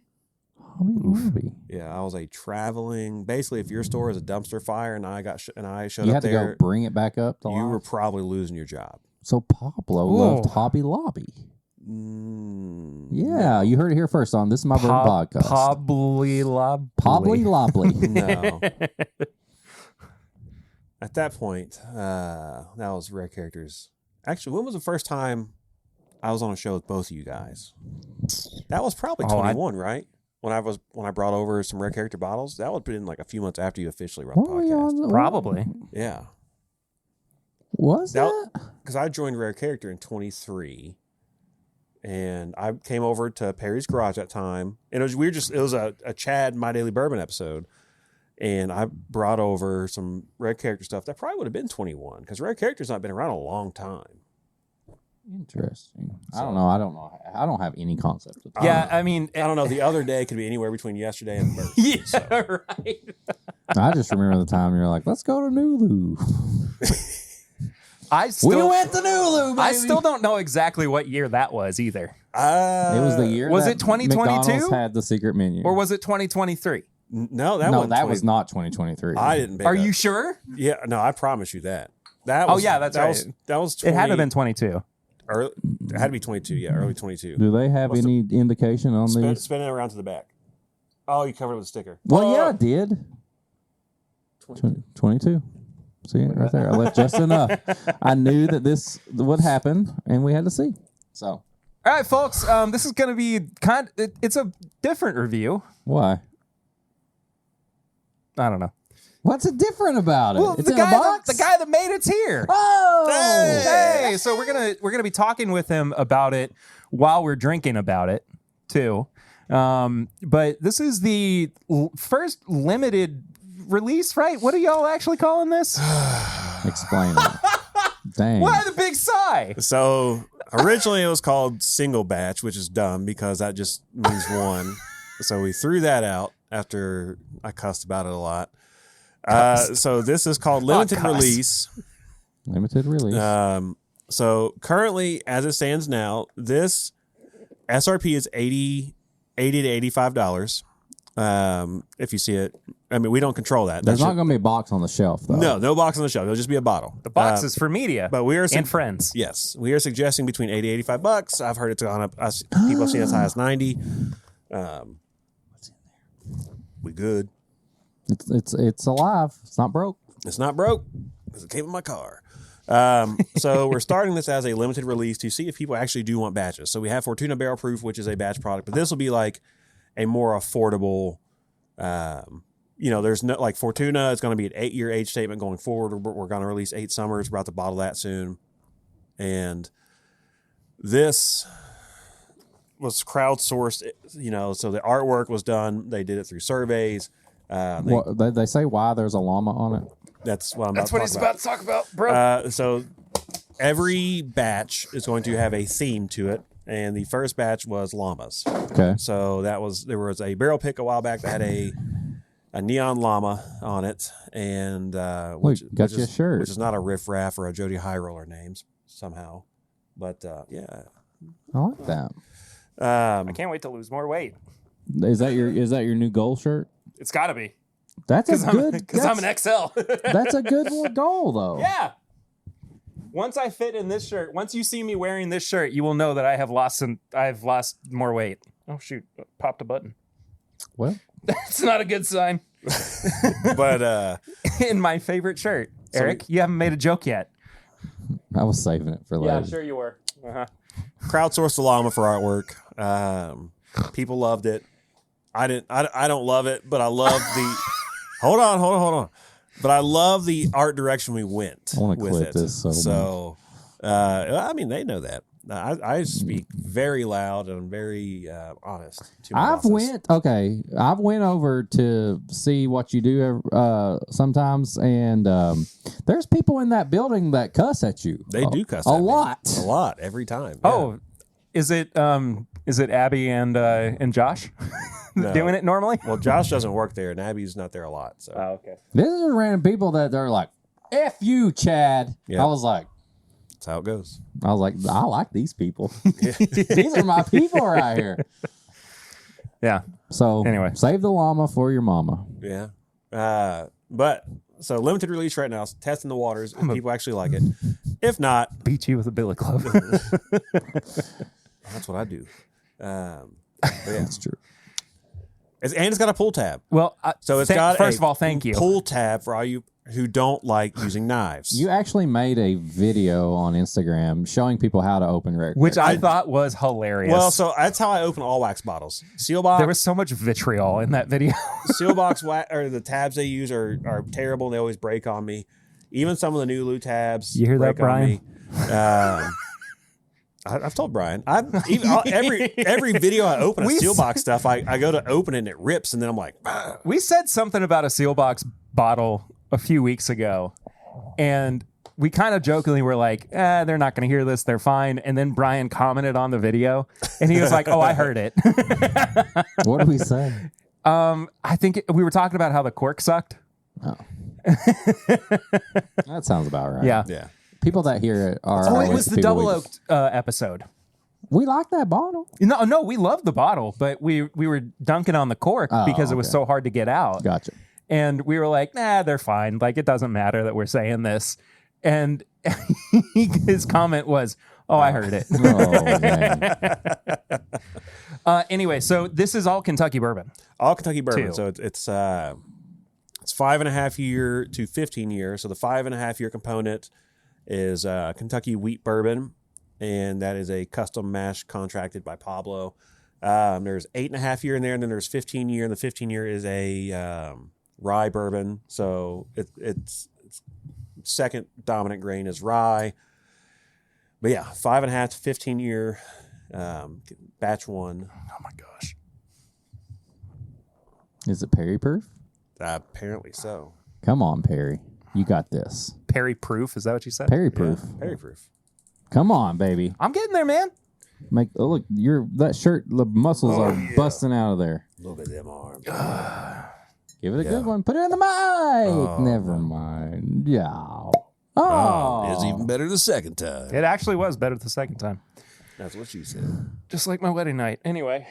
Hobby Lobby. Yeah, I was a traveling... Basically, if your store is a dumpster fire and I showed You up had to there, go bring it back up to you life? were probably losing your job. So Pablo Ooh. loved Hobby Lobby. Yeah, you heard it here first on This Is My Bourbon Podcast. Probably Pobly Lobbly. No. At that point, that was Rare Characters. Actually, when was the first time I was on a show with both of you guys? That was probably 21, right? When I brought over some Rare Character bottles. That would have been like a few months after you officially run the What were you podcast. on? Probably. Yeah. Was that? Because I joined Rare Character in 23. And I came over to Perry's Garage that time. And it was a Chad My Daily Bourbon episode. And I brought over some Rare Character stuff that probably would have been 21 because Rare Character's not been around a long time. Interesting. I don't know. I don't have any concept of that. Yeah, I mean, I don't know. The other day could be anywhere between yesterday and birth. yeah, So, right. I just remember the time you were like, let's go to Nulu. I We still went to Nulu, baby. I still don't know exactly what year that was either. It was the year. Was that it 2022? McDonald's had the secret menu. Or was it 2023? No, that was not 2023. I didn't. Are you sure? Yeah, no, I promise you that. That Oh, was, yeah, that's that right. Was, that was 20, It had to have been 22. Early, it had to be 22. Yeah, early 22. Do they have What's any indication on these? Spin it around to the back. Oh, you covered it with a sticker. Well, yeah, I did. 22. See it right there. I left just enough. I knew that this would happen, and we had to see. So, All right, folks. This is going to be it's a different review. why? I don't know. What's different about it? Well, It's the in guy, a box. the guy that made it's here. Oh, Hey, so we're gonna be talking with him about it while we're drinking about it too. But this is the first limited release, right? What are y'all actually calling this? Explain it. Dang. Why the big sigh? So originally it was called single batch, which is dumb because that just means one. So we threw that out after I cussed about it a lot. So this is called limited cuss. release. Limited release. So currently, as it stands now, this SRP is $80 to $85. If you see it, I mean, we don't control that. There's not going to be a box on the shelf, though. no box on the shelf. It'll just be a bottle. The box is for media, but we are and friends. Yes, we are suggesting between $80 and $85. I've heard it's gone up. People have seen as high as 90. We good. It's alive. It's not broke. It's not broke because it came in my car. So we're starting this as a limited release to see if people actually do want batches. So we have Fortuna Barrel Proof, which is a batch product, but this will be like a more affordable. There's no like Fortuna is going to be an 8-year age statement going forward. We're going to release 8 summers. We're about to bottle that soon, and this was crowdsourced. So the artwork was done. They did it through surveys. They say why there's a llama on it. That's what I'm That's about what to he's talk about. about to talk about, bro. So every batch is going to have a theme to it, and the first batch was llamas. Okay. So there was a barrel pick a while back that had a neon llama on it, and which got you a shirt. which is not a Riff Raff or a Jody High Roller names somehow, but yeah. I like that. I can't wait to lose more weight. Is that your new goal shirt? It's got to be That's a good. because I'm an XL. That's a good goal, though. Yeah. Once I fit in this shirt, once you see me wearing this shirt, you will know that I've lost more weight. Oh shoot! Popped a button. Well, That's not a good sign. But In my favorite shirt. So Eric, you haven't made a joke yet. I was saving it for later. you were. Uh-huh. crowdsourced the llama for artwork. People loved it. I don't love it, but I love the. Hold on. But I love the art direction we went. I want to with quit it. this so I mean, they know that. I speak very loud and very honest. To my I've bosses. I've went over to see what you do sometimes, and there's people in that building that cuss at you. They do cuss a at me. lot. A lot every time. Oh, is it Abby and Josh No. doing it normally? Well, Josh doesn't work there, and Abby's not there a lot. So Okay. This is random people that they're like, "F you, Chad." Yeah. I was like, that's how it goes. I like these people. These are my people right here. Yeah. So Anyway. save the llama for your mama. Yeah. But so limited release right now, testing the waters. If people actually like it. If not, Beat you with a billy club. that's what I do. But yeah. That's true. It's got a pull tab. Well, So it's got first of all, thank you. Pull tab for all you who don't like using knives. You actually made a video on Instagram showing people how to open records. Which I thought was hilarious. Well, so that's how I open all wax bottles. Seal box. there was so much vitriol in that video. Seal box or the tabs they use are terrible. And they always break on me. Even some of the Nulu tabs. You hear that, break on Brian? me. I've told Brian. Every video I open a seal box stuff, I go to open it and it rips, and then I'm like, We said something about a seal box bottle a few weeks ago, and we kind of jokingly were like, they're not going to hear this. They're fine. And then Brian commented on the video, and he was like, oh, I heard it. What did we say? I think we were talking about how the cork sucked. Oh. That sounds about right. Yeah. yeah. People that hear it are. Oh, it always was the people double we- oaked episode. We like that bottle. No, we loved the bottle, but we were dunking on the cork because it was okay. so hard to get out. Gotcha. And we were like, nah, they're fine. Like, it doesn't matter that we're saying this. And his comment was, oh, I heard it. Oh, man. Anyway, so this is all Kentucky bourbon. All Kentucky bourbon. Two. So it's 5.5 year to 15 years. So the 5.5 year component is Kentucky wheat bourbon, and that is a custom mash contracted by Pablo. There's 8.5 year in there, and then there's 15 year, and the 15 year is a rye bourbon. So it's second dominant grain is rye. But yeah, 5.5 to 15 year batch one. Oh, my gosh. Is it Perry proof? Apparently so. Come on, Perry. You got this. Perry proof. Is that what you said? Perry proof. Yeah, Perry proof. Come on, baby. I'm getting there, man. Look, that shirt, the muscles are busting out of there. A little bit of them arms. Give it a Yeah. good one. Put it in the mic. Never mind. Yeah. Oh. It's even better the second time. It actually was better the second time. That's what she said. Just like my wedding night. Anyway.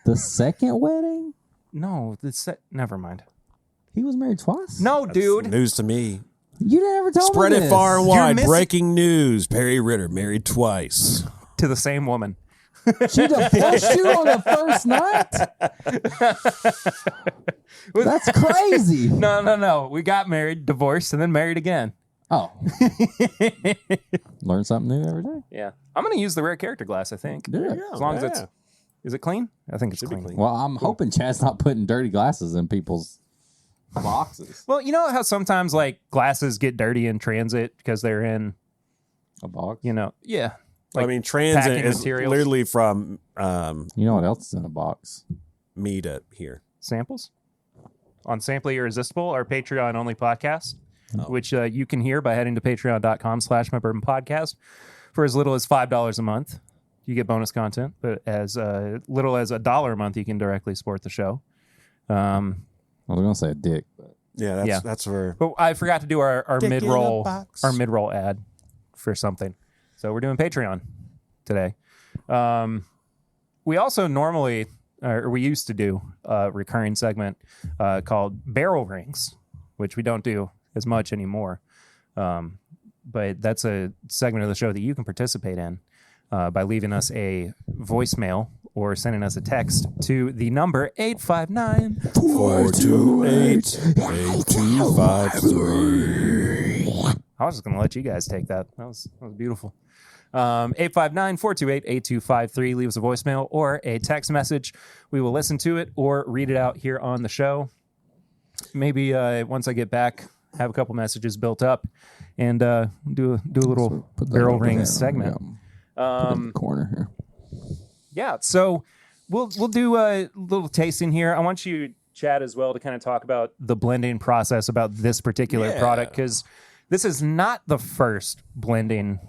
The second wedding? No, never mind. He was married twice? No, dude. News to me. You never told Spread me it this. far and You're wide. missing- Breaking news. Perry Ritter married twice. To the same woman. She divorced you on the first night? That's crazy. No. We got married, divorced, and then married again. Oh. Learn something new every day. Yeah. I'm going to use the rare character glass, I think. Do it. As long as it's... Is it clean? I think it's Should be clean. clean. Well, I'm hoping Chad's not putting dirty glasses in people's boxes. Well, you know how sometimes, like, glasses get dirty in transit because they're in, A box? yeah. I Like mean, transit packing is materials. literally from You know what else is in a box? me to here. Samples on Samply Irresistible, our Patreon-only podcast, Oh. which you can hear by heading to patreon.com/MyBourbonPodcast for as little as $5 a month. You get bonus content, but as little as $1 a month, you can directly support the show. I was going to say a dick, but Yeah, that's where. But I forgot to do our Dick in a mid-roll box. ad for something. So we're doing Patreon today. We also normally, or we used to do a recurring segment called Barrel Rings, which we don't do as much anymore. But that's a segment of the show that you can participate in by leaving us a voicemail or sending us a text to the number 859 428-8253. I was just going to let you guys take that. That was beautiful. 859-428-8253. Leave us a voicemail or a text message. We will listen to it or read it out here on the show. Maybe once I get back, have a couple messages built up and do a little barrel ring segment. Put it in the corner here. Yeah, so we'll do a little tasting here. I want you, Chad, as well, to kind of talk about the blending process about this product, because this is not the first blending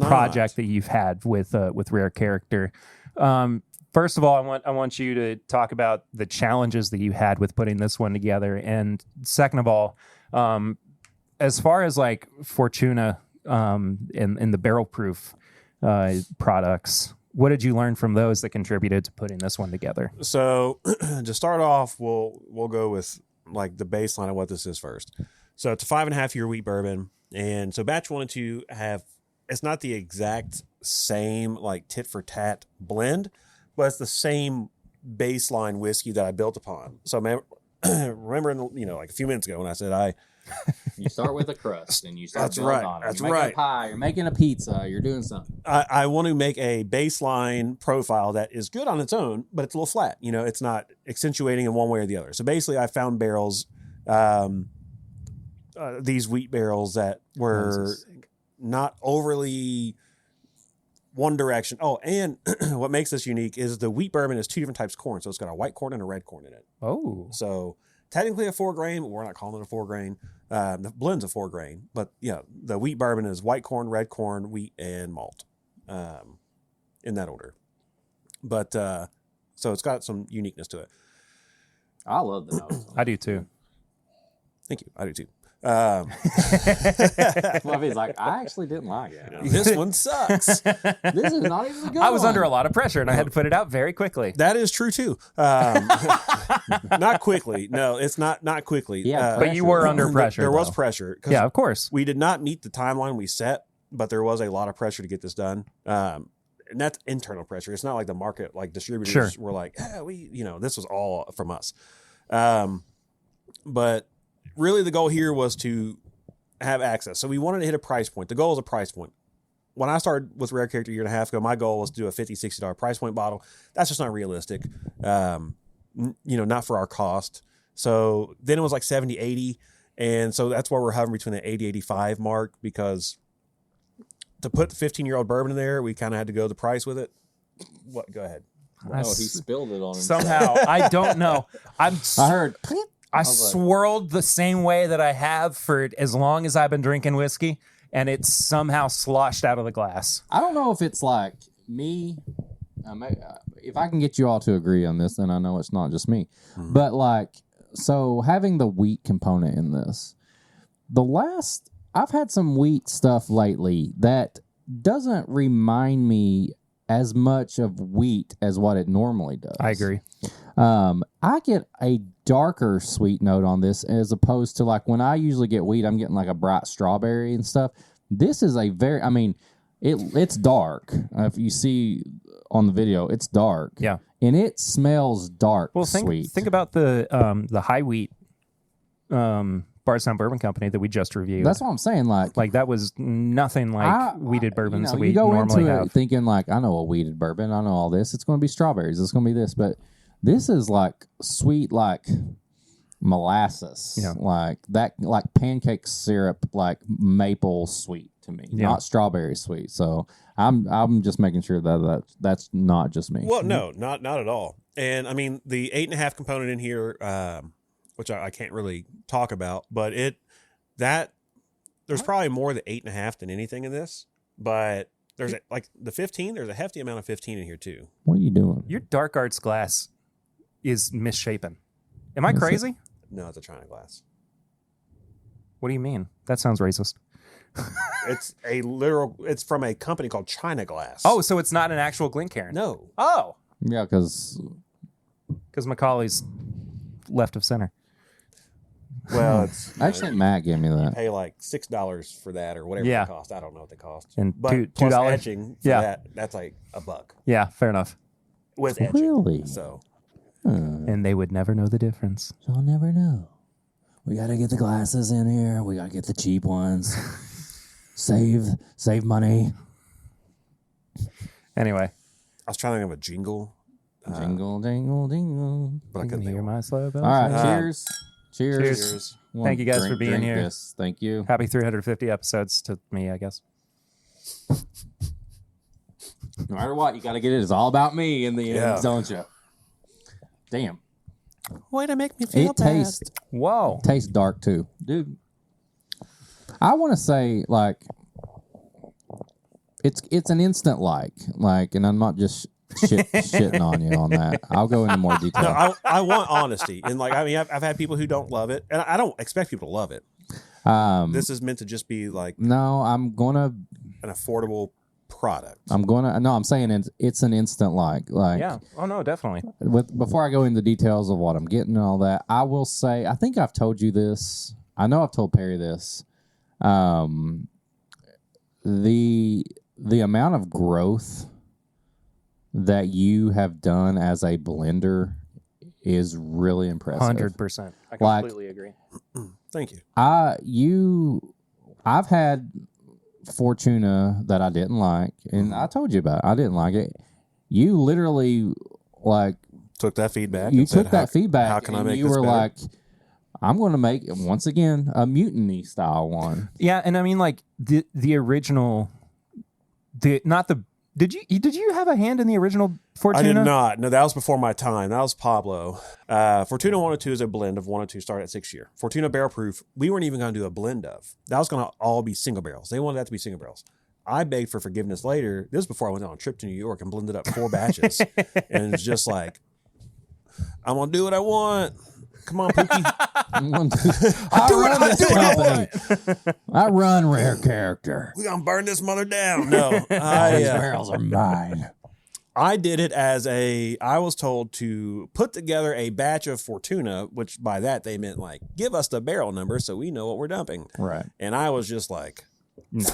project that you've had with Rare Character. First of all, I want you to talk about the challenges that you had with putting this one together, and second of all, as far as like Fortuna and the barrel proof products, what did you learn from those that contributed to putting this one together? So to start off, we'll go with like the baseline of what this is first. So it's a 5.5 year wheat bourbon. And so batch 1 and 2 it's not the exact same like tit for tat blend, but it's the same baseline whiskey that I built upon. So remember, like a few minutes ago when I said you start with a crust and you start That's building right. on it. That's You're making right. a pie, you're making a pizza, you're doing something. I want to make a baseline profile that is good on its own, but it's a little flat. It's not accentuating in one way or the other. So basically, I found barrels, these wheat barrels that were not overly one direction. Oh, and what makes this unique is the wheat bourbon is 2 different types of corn. So it's got a white corn and a red corn in it. Oh. So technically a 4 grain, but we're not calling it a 4 grain. The blend's a 4 grain, but the wheat bourbon is white corn, red corn, wheat, and malt, in that order. But so it's got some uniqueness to it. I love the nose. I do too. Thank you. I do too. Fluffy's like, I actually didn't like it. This one sucks. This is not even a good I was one. under a lot of pressure and I had to put it out very quickly. That is true too. Not quickly. No, it's not quickly. Yeah, But you were under pressure. There was though. pressure. 'Cause Yeah, of course. we did not meet the timeline we set, but there was a lot of pressure to get this done. And that's internal pressure. It's not like the market, like distributors were like, this was all from us. But really the goal here was to have access. So we wanted to hit a price point. The goal is a price point. When I started with Rare Character a year and a half ago, my goal was to do a $50, $60 price point bottle. That's just not realistic. Not for our cost. So then it was like 70, 80. And so that's why we're hovering between the 80, 85 mark, because to put the 15-year-old bourbon in there, we kind of had to go the price with it. What? Go ahead. Oh, he spilled it on him. Somehow, I don't know. I heard. I swirled the same way that I have for as long as I've been drinking whiskey, and it somehow sloshed out of the glass. I don't know if it's like me. If I can get you all to agree on this, then I know it's not just me. But so having the wheat component in this, I've had some wheat stuff lately that doesn't remind me as much of wheat as what it normally does. I agree. I get a darker sweet note on this as opposed to like when I usually get wheat, I'm getting like a bright strawberry and stuff. This is it's dark. If you see on the video, it's dark. Yeah. And it smells dark sweet. Think about the high wheat Bardstown Bourbon Company that we just reviewed. That's what I'm saying. Like that was nothing like wheated bourbons that we you go normally into have. it thinking like, I know a wheated bourbon. I know all this. It's going to be strawberries. It's going to be this. But this is like sweet, like molasses. Yeah. Like that, like pancake syrup, like maple sweet to me, not strawberry sweet. So I'm just making sure that's not just me. Well, no, not at all. And I mean, the 8.5 component in here, which I can't really talk about, but there's probably more the 8.5 than anything in this. But there's the 15. There's a hefty amount of 15 in here too. What are you doing? Your dark arts glass is misshapen. Am I crazy? No, it's a China glass. What do you mean? That sounds racist. It's from a company called China Glass. Oh, so it's not an actual Glencairn? No. Oh, Yeah, because Macaulay's left of center. Well, it's I actually think Matt gave me that. pay like $6 for that or whatever Yeah. it cost. I don't know what they cost. And but $2 plus etching for Yeah. that's like $1. Yeah, fair enough. with edging. Really? So And they would never know the difference. You'll never know. We got to get the glasses in here. We got to get the cheap ones. Save money. Anyway. I was trying to think of a jingle. Jingle, jingle, jingle. But I couldn't Hear think of my sleigh bells. All right, Uh, cheers. Cheers. Cheers. Thank you guys for being here. This. Thank you. Happy 350 episodes to me, I guess. No matter what, you got to get it. It's all about me in the Yeah. end, don't you? Damn. Way to make me feel It tastes Whoa. dark too, dude. I want to say like it's an instant like, and I'm not just shitting on you on that. I'll go into more detail. No, I want honesty. And like, I mean, I've had people who don't love it, and I don't expect people to love it. This is meant to just be like No, I'm an affordable product. I'm saying it's an instant like. Yeah. Oh, no, definitely. Before I go into the details of what I'm getting and all that, I will say, I think I've told you this. I know I've told Perry this. The amount of growth that you have done as a blender is really impressive. 100%. I completely agree. Thank you. I've had Fortuna that I didn't like, and I told you about it. I didn't like it. You literally like Took that feedback. you and said, took that feedback. How can I and make you this were better? like, I'm going to make once again a mutiny style one. Yeah, and I mean, like the original, Did you have a hand in the original Fortuna? I did not. No, that was before my time. That was Pablo. Fortuna 102 is a blend of 102 started at 6 year. Fortuna barrel proof, we weren't even going to do a blend of. That was going to all be single barrels. They wanted that to be single barrels. I begged for forgiveness later. This was before I went on a trip to New York and blended up 4 batches. And it was just like, I'm going to do what I want. Come on, Pookie. I run Rare Character. We're going to burn this mother down. No. These barrels are mine. I did it as I was told to put together a batch of Fortuna, which by that they meant like, give us the barrel number so we know what we're dumping. Right. And I was just like, No.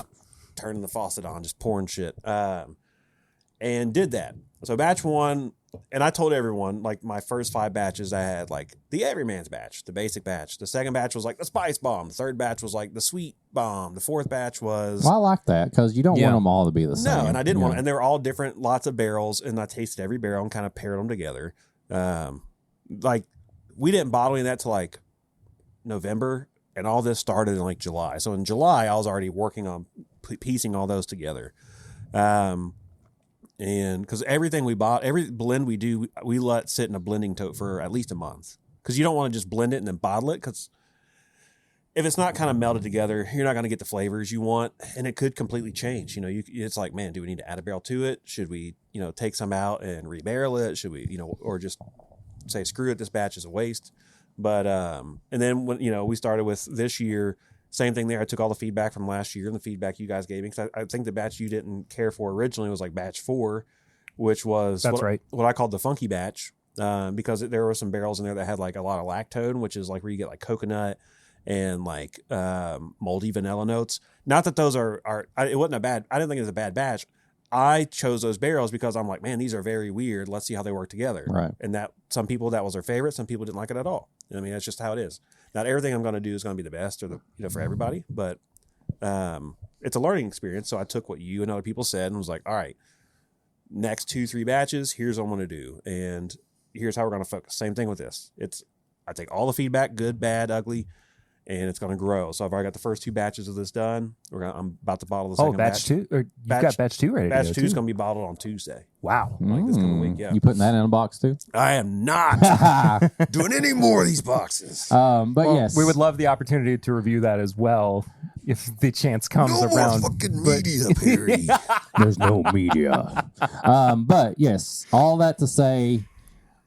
turning the faucet on, just pouring shit. And did that. So batch 1, and I told everyone, like my first 5 batches, I had like the everyman's batch, the basic batch. The second batch was like the spice bomb. The third batch was like the sweet bomb. The fourth batch was... Well, I like that because you don't want them all to be the same. No, and I didn't want... And they were all different, lots of barrels, and I tasted every barrel and kind of paired them together. Like, we didn't bottle any of that till like November, and all this started in like July. So in July, I was already working on piecing all those together. And because everything we bought, every blend we do, we let sit in a blending tote for at least a month. Because you don't want to just blend it and then bottle it. Because if it's not kind of melted together, you're not going to get the flavors you want. And it could completely change. You know, it's like, man, do we need to add a barrel to it? Should we, take some out and rebarrel it? Should we, or just say, screw it, this batch is a waste. But, and then when, we started with this year, same thing there. I took all the feedback from last year and the feedback you guys gave me. Because I think the batch you didn't care for originally was like batch 4, which was what I called the funky batch. Because there were some barrels in there that had like a lot of lactone, which is like where you get like coconut and like moldy vanilla notes. Not that those it wasn't a bad, I didn't think it was a bad batch. I chose those barrels because I'm like, man, these are very weird. Let's see how they work together. Right. And that some people, that was their favorite. Some people didn't like it at all. I mean, that's just how it is. Not everything I'm going to do is going to be the best or for everybody, but it's a learning experience. So I took what you and other people said and was like, all right, next 2-3 batches, here's what I'm going to do. And here's how we're going to focus. Same thing with this. I take all the feedback, good, bad, ugly, and it's going to grow. So I've already got the first 2 batches of this done. I'm about to bottle the second batch. Batch 2? Or you've got batch 2 ready Batch to go, 2 is too. going to be bottled on Tuesday. Wow. Like this coming week, yeah. You putting that in a box too? I am not doing any more of these boxes. Yes. We would love the opportunity to review that as well if the chance comes around. Fucking media, Perry. There's no media. But yes, all that to say,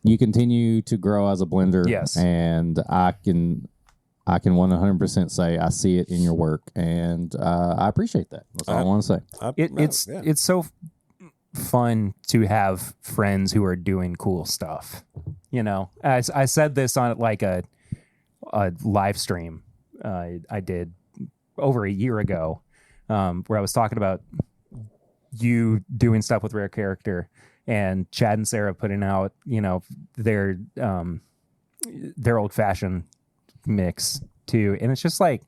you continue to grow as a blender. Yes. And I can 100% say I see it in your work, and I appreciate that. That's all I want to say. It's so fun to have friends who are doing cool stuff. I said this on like a live stream I did over a year ago, where I was talking about you doing stuff with Rare Character and Chad and Sarah putting out, their old fashioned mix too. And it's just like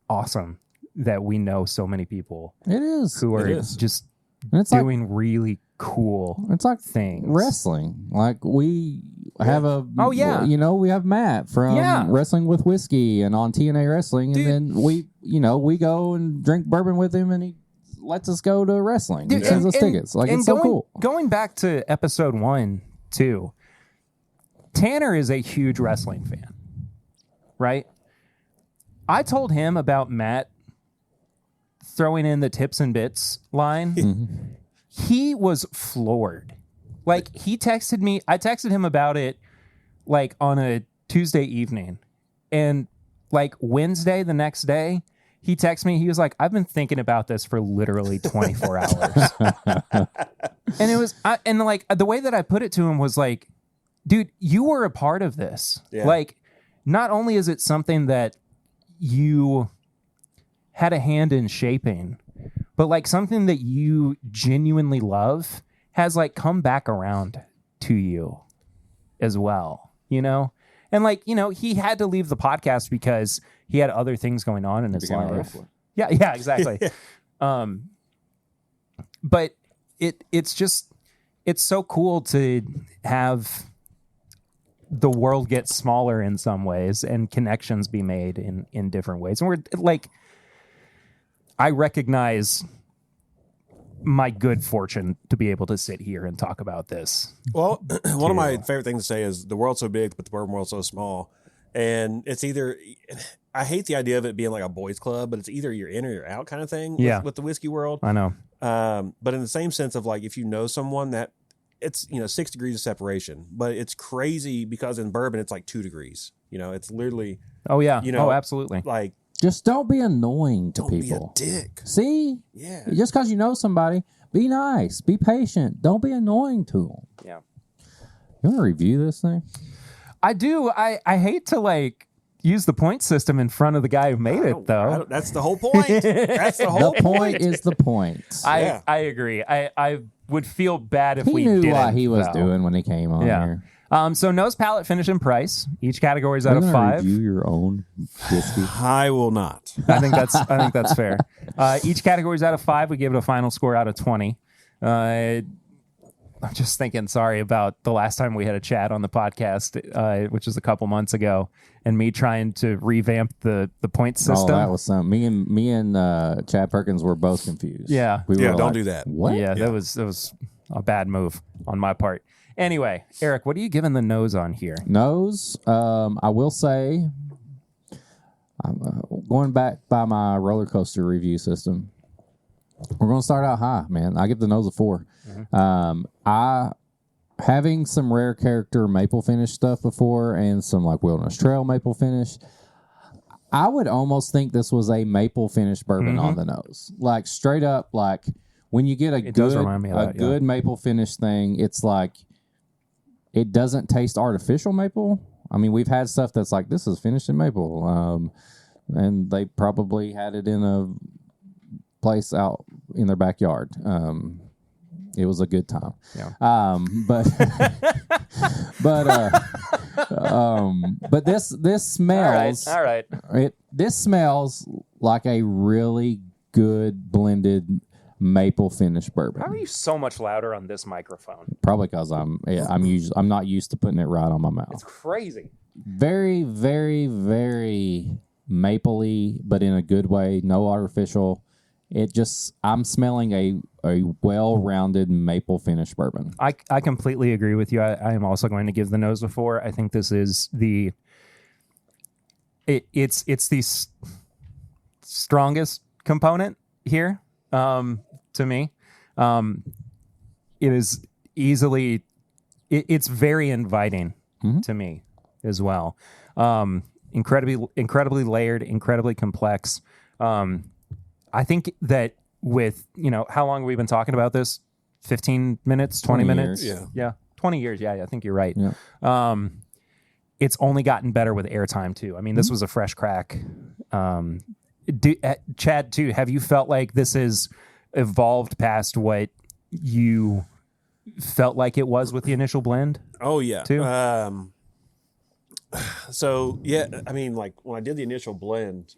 awesome that we know so many people It is. who are It is. just And it's like doing really cool it's like things. wrestling. Like we have a Oh, yeah. we have Matt from Yeah. Wrestling with Whiskey and on TNA Wrestling, Dude. and then we go and drink bourbon with him, and he lets us go to wrestling. Dude, He sends us tickets. Like it's so cool. Going back to episode 1 too, Tanner is a huge wrestling fan, right? I told him about Matt throwing in the tips and bits line. He was floored. Like he texted me. I texted him about it like on a Tuesday evening, and like Wednesday the next day, he texted me. He was like, "I've been thinking about this for literally 24 hours." And it was, and like the way that I put it to him was like, "Dude, you were a part of this. Yeah. Like, not only is it something that you had a hand in shaping, but like something that you genuinely love has like come back around to you as well, And like, he had to leave the podcast because he had other things going on in his Became a life. wrestler. Yeah, exactly. But it's so cool to have the world get smaller in some ways and connections be made in different ways. And we're like, I recognize my good fortune to be able to sit here and talk about this. Well, one of my favorite things to say is the world's so big, but the bourbon world's so small. And it's either, I hate the idea of it being like a boys club, but it's either you're in or you're out kind of thing with the whiskey world. I know. But in the same sense of like, if you know someone that it's, 6 degrees of separation, but it's crazy because in bourbon, it's like 2 degrees, it's literally Oh yeah. Oh, Absolutely. like, Just don't be annoying to don't people. be a dick. See, Yeah. just because you know somebody, be nice, be patient. Don't be annoying to them. Yeah. You want to review this thing? I do. I hate to like use the point system in front of the guy who made it though. That's the whole point. That's the whole The point is the point. Yeah. I agree. I would feel bad if He we knew didn't. what he was though. doing when he came on Yeah. here. So nose, palate, finish, and price. Each category is out Are of you gonna 5. Review your own whiskey. I will not. I think that's fair. Each category is out of 5. We give it a final score out of 20. I'm just thinking, sorry about the last time we had a chat on the podcast, which was a couple months ago, and me trying to revamp the point system. Oh, that was something. Me and Chad Perkins were both confused. Yeah. We were Don't like, do that. What? Yeah, that was a bad move on my part. Anyway, Eric, what are you giving the nose on here? Nose, I will say, I'm going back by my roller coaster review system. We're going to start out high, man. I give the nose a 4. I having some rare character maple finish stuff before and some like Wilderness Trail maple finish. I would almost think this was a maple finish bourbon on the nose, like straight up. Like when you get It does remind me of that, yeah. good maple finish thing, it's like it doesn't taste artificial maple. I mean, we've had stuff that's like this is finished in maple, and they probably had it in a place out in their backyard. It was a good time. Yeah. But this smells. All right. This smells like a really good blended maple finish bourbon. How are you so much louder on this microphone? Probably because I'm not used to putting it right on my mouth. It's crazy. Very, very, very mapley, but in a good way. No artificial. I'm smelling a well-rounded maple finish bourbon. I completely agree with you. I am also going to give the nose a 4. I think this is it's the strongest component here to me. It is easily it's very inviting to me as well. Incredibly layered, incredibly complex. I think that with, how long have we been talking about this? 15 minutes, 20 minutes? years. Yeah. 20 years. Yeah, I think you're right. Yeah. It's only gotten better with airtime too. I mean, this was a fresh crack. Chad too, have you felt like this has evolved past what you felt like it was with the initial blend? Oh yeah. Too? So yeah, I mean, like when I did the initial blend,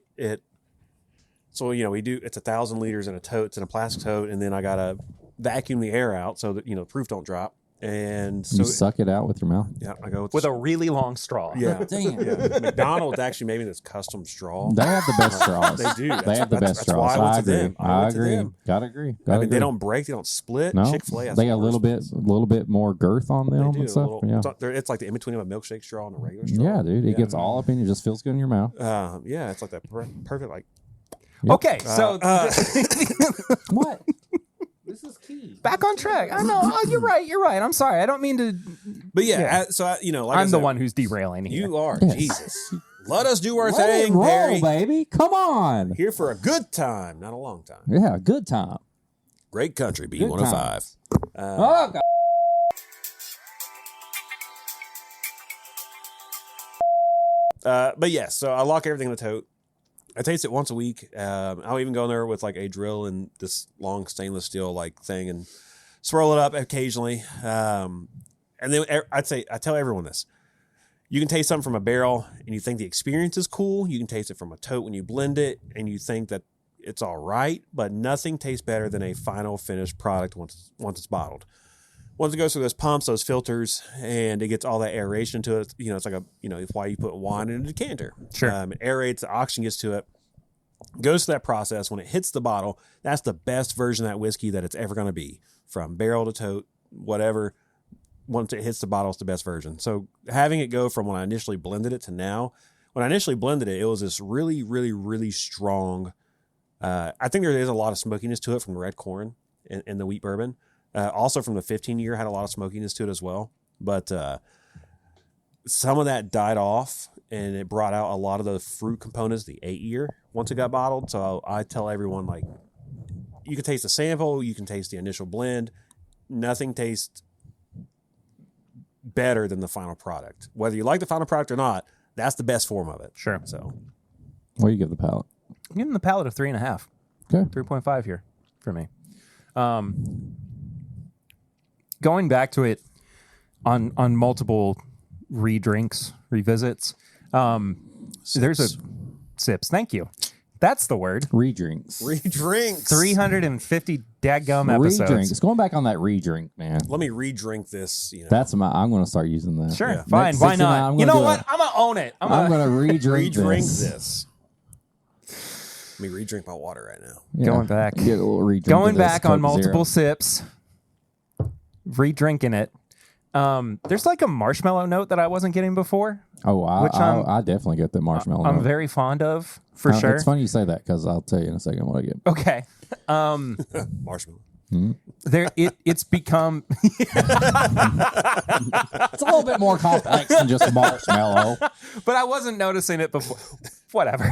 so it's 1,000 liters in a tote. It's in a plastic tote, and then I gotta vacuum the air out so that the proof don't drop. And so You suck it out with your mouth. yeah, I go With a really long straw. yeah. Damn. Yeah. McDonald's actually made me this custom straw. They have the best straws. They do. They have the best That's straws. why I went I to agree. them. I went to agree. them. Gotta agree. I mean, Gotta they agree. don't break. They don't split. No, Chick-fil-A has they the got a little worst. bit more girth on them They and do, stuff. Yeah, it's like the in between of a milkshake straw and a regular straw. yeah, dude. It gets all up in you. Just feels good in your mouth. Yeah, it's like that perfect. Like Okay, so What? This is key. back on track. I know. Oh, you're right. You're right. I'm sorry. I don't mean to. but yeah, Yeah. so like I I'm the said, one who's derailing here. You are Yes. Jesus. Let us do our Let it thing, roll, Barry. baby. Come on. Here for a good time, not a long time. Yeah, good time. Great country, Good B105. Oh, God. But yes, so I lock everything in a tote. I taste it once a week. I'll even go in there with like a drill and this long stainless steel like thing and swirl it up occasionally. And then I tell everyone this. You can taste something from a barrel and you think the experience is cool. You can taste it from a tote when you blend it and you think that it's all right, but nothing tastes better than a final finished product once it's bottled. Once it goes through those pumps, those filters, and it gets all that aeration to it, it's like it's why you put wine in a decanter. Sure. It aerates, the oxygen gets to it, goes through that process. When it hits the bottle, that's the best version of that whiskey that it's ever going to be. From barrel to tote, whatever. Once it hits the bottle, it's the best version. So having it go from when I initially blended it to now, when I initially blended it, it was this really, really, really strong. I think there is a lot of smokiness to it from the red corn and the wheat bourbon. Also from the 15-year had a lot of smokiness to it as well. But some of that died off and it brought out a lot of the fruit components, the 8-year, once it got bottled. So I tell everyone, like, you can taste the sample, you can taste the initial blend. Nothing tastes better than the final product. Whether you like the final product or not, that's the best form of it. Sure. So What do you give the palate? I'm giving the palate of 3.5. Okay. 3.5 here for me. Going back to it on multiple revisits. There's a sips. Thank you. That's the word. Redrinks. Redrinks. 350 dadgum episodes. Redrinks. Going back on that redrink, man. Let me redrink this. I'm going to start using that. Sure, Yeah. fine. Next Why 69, not? I'm You gonna know do what? it. I'm going to own it. I'm going to redrink Redrink this. this. Let me redrink my water right now. Yeah. Going back. Get a little redrink Going of this back on Coke multiple Zero. sips. Re-drinking it. There's like a marshmallow note that I wasn't getting before. Oh, Which I dedefinitely get the marshmallow. I'm note. very fond of, for sure. It's funny you say that because I'll tell you in a second what I get. Okay. Marshmallow. It's become It's a little bit more complex than just marshmallow. but I wasn't noticing it before. Whatever.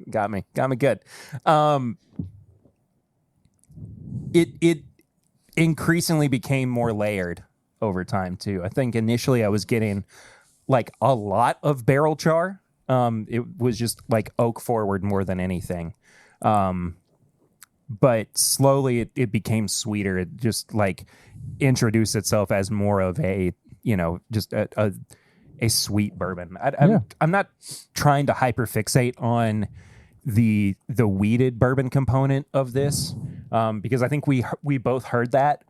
Got me good. It increasingly became more layered over time too. I think initially I was getting like a lot of barrel char. It was just like oak forward more than anything. But slowly it became sweeter. It just like introduced itself as more of a, just a sweet bourbon. I'm not trying to hyperfixate on the wheated bourbon component of this, because I think we both heard that,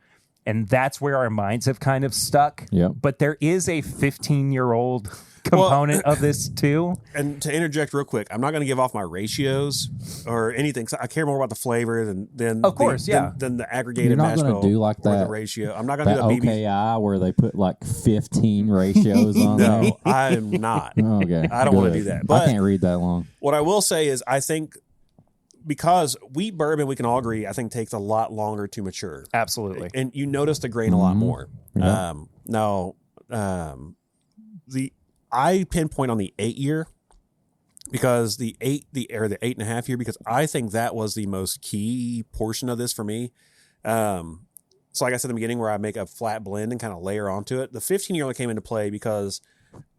and that's where our minds have kind of stuck. Yep. But there is a 15-year-old component of this too. And to interject real quick, I'm not going to give off my ratios or anything. 'Cause I care more about the flavor than Of course, than the aggregated You're not mash gonna bill do like or that- the ratio. I'm not going to That do the BB. OKI where they put like 15 ratios on there. No, I'm not. Okay. I don't wanna good. do that. I But- can't read that long. What I will say is I think because wheat bourbon, we can all agree, I think takes a lot longer to mature. Absolutely. And you notice the grain a lot more. Yeah. I pinpoint on the 8-year because the 8.5 year, because I think that was the most key portion of this for me. So like I said in the beginning, where I make a flat blend and kind of layer onto it, the 15-year only came into play because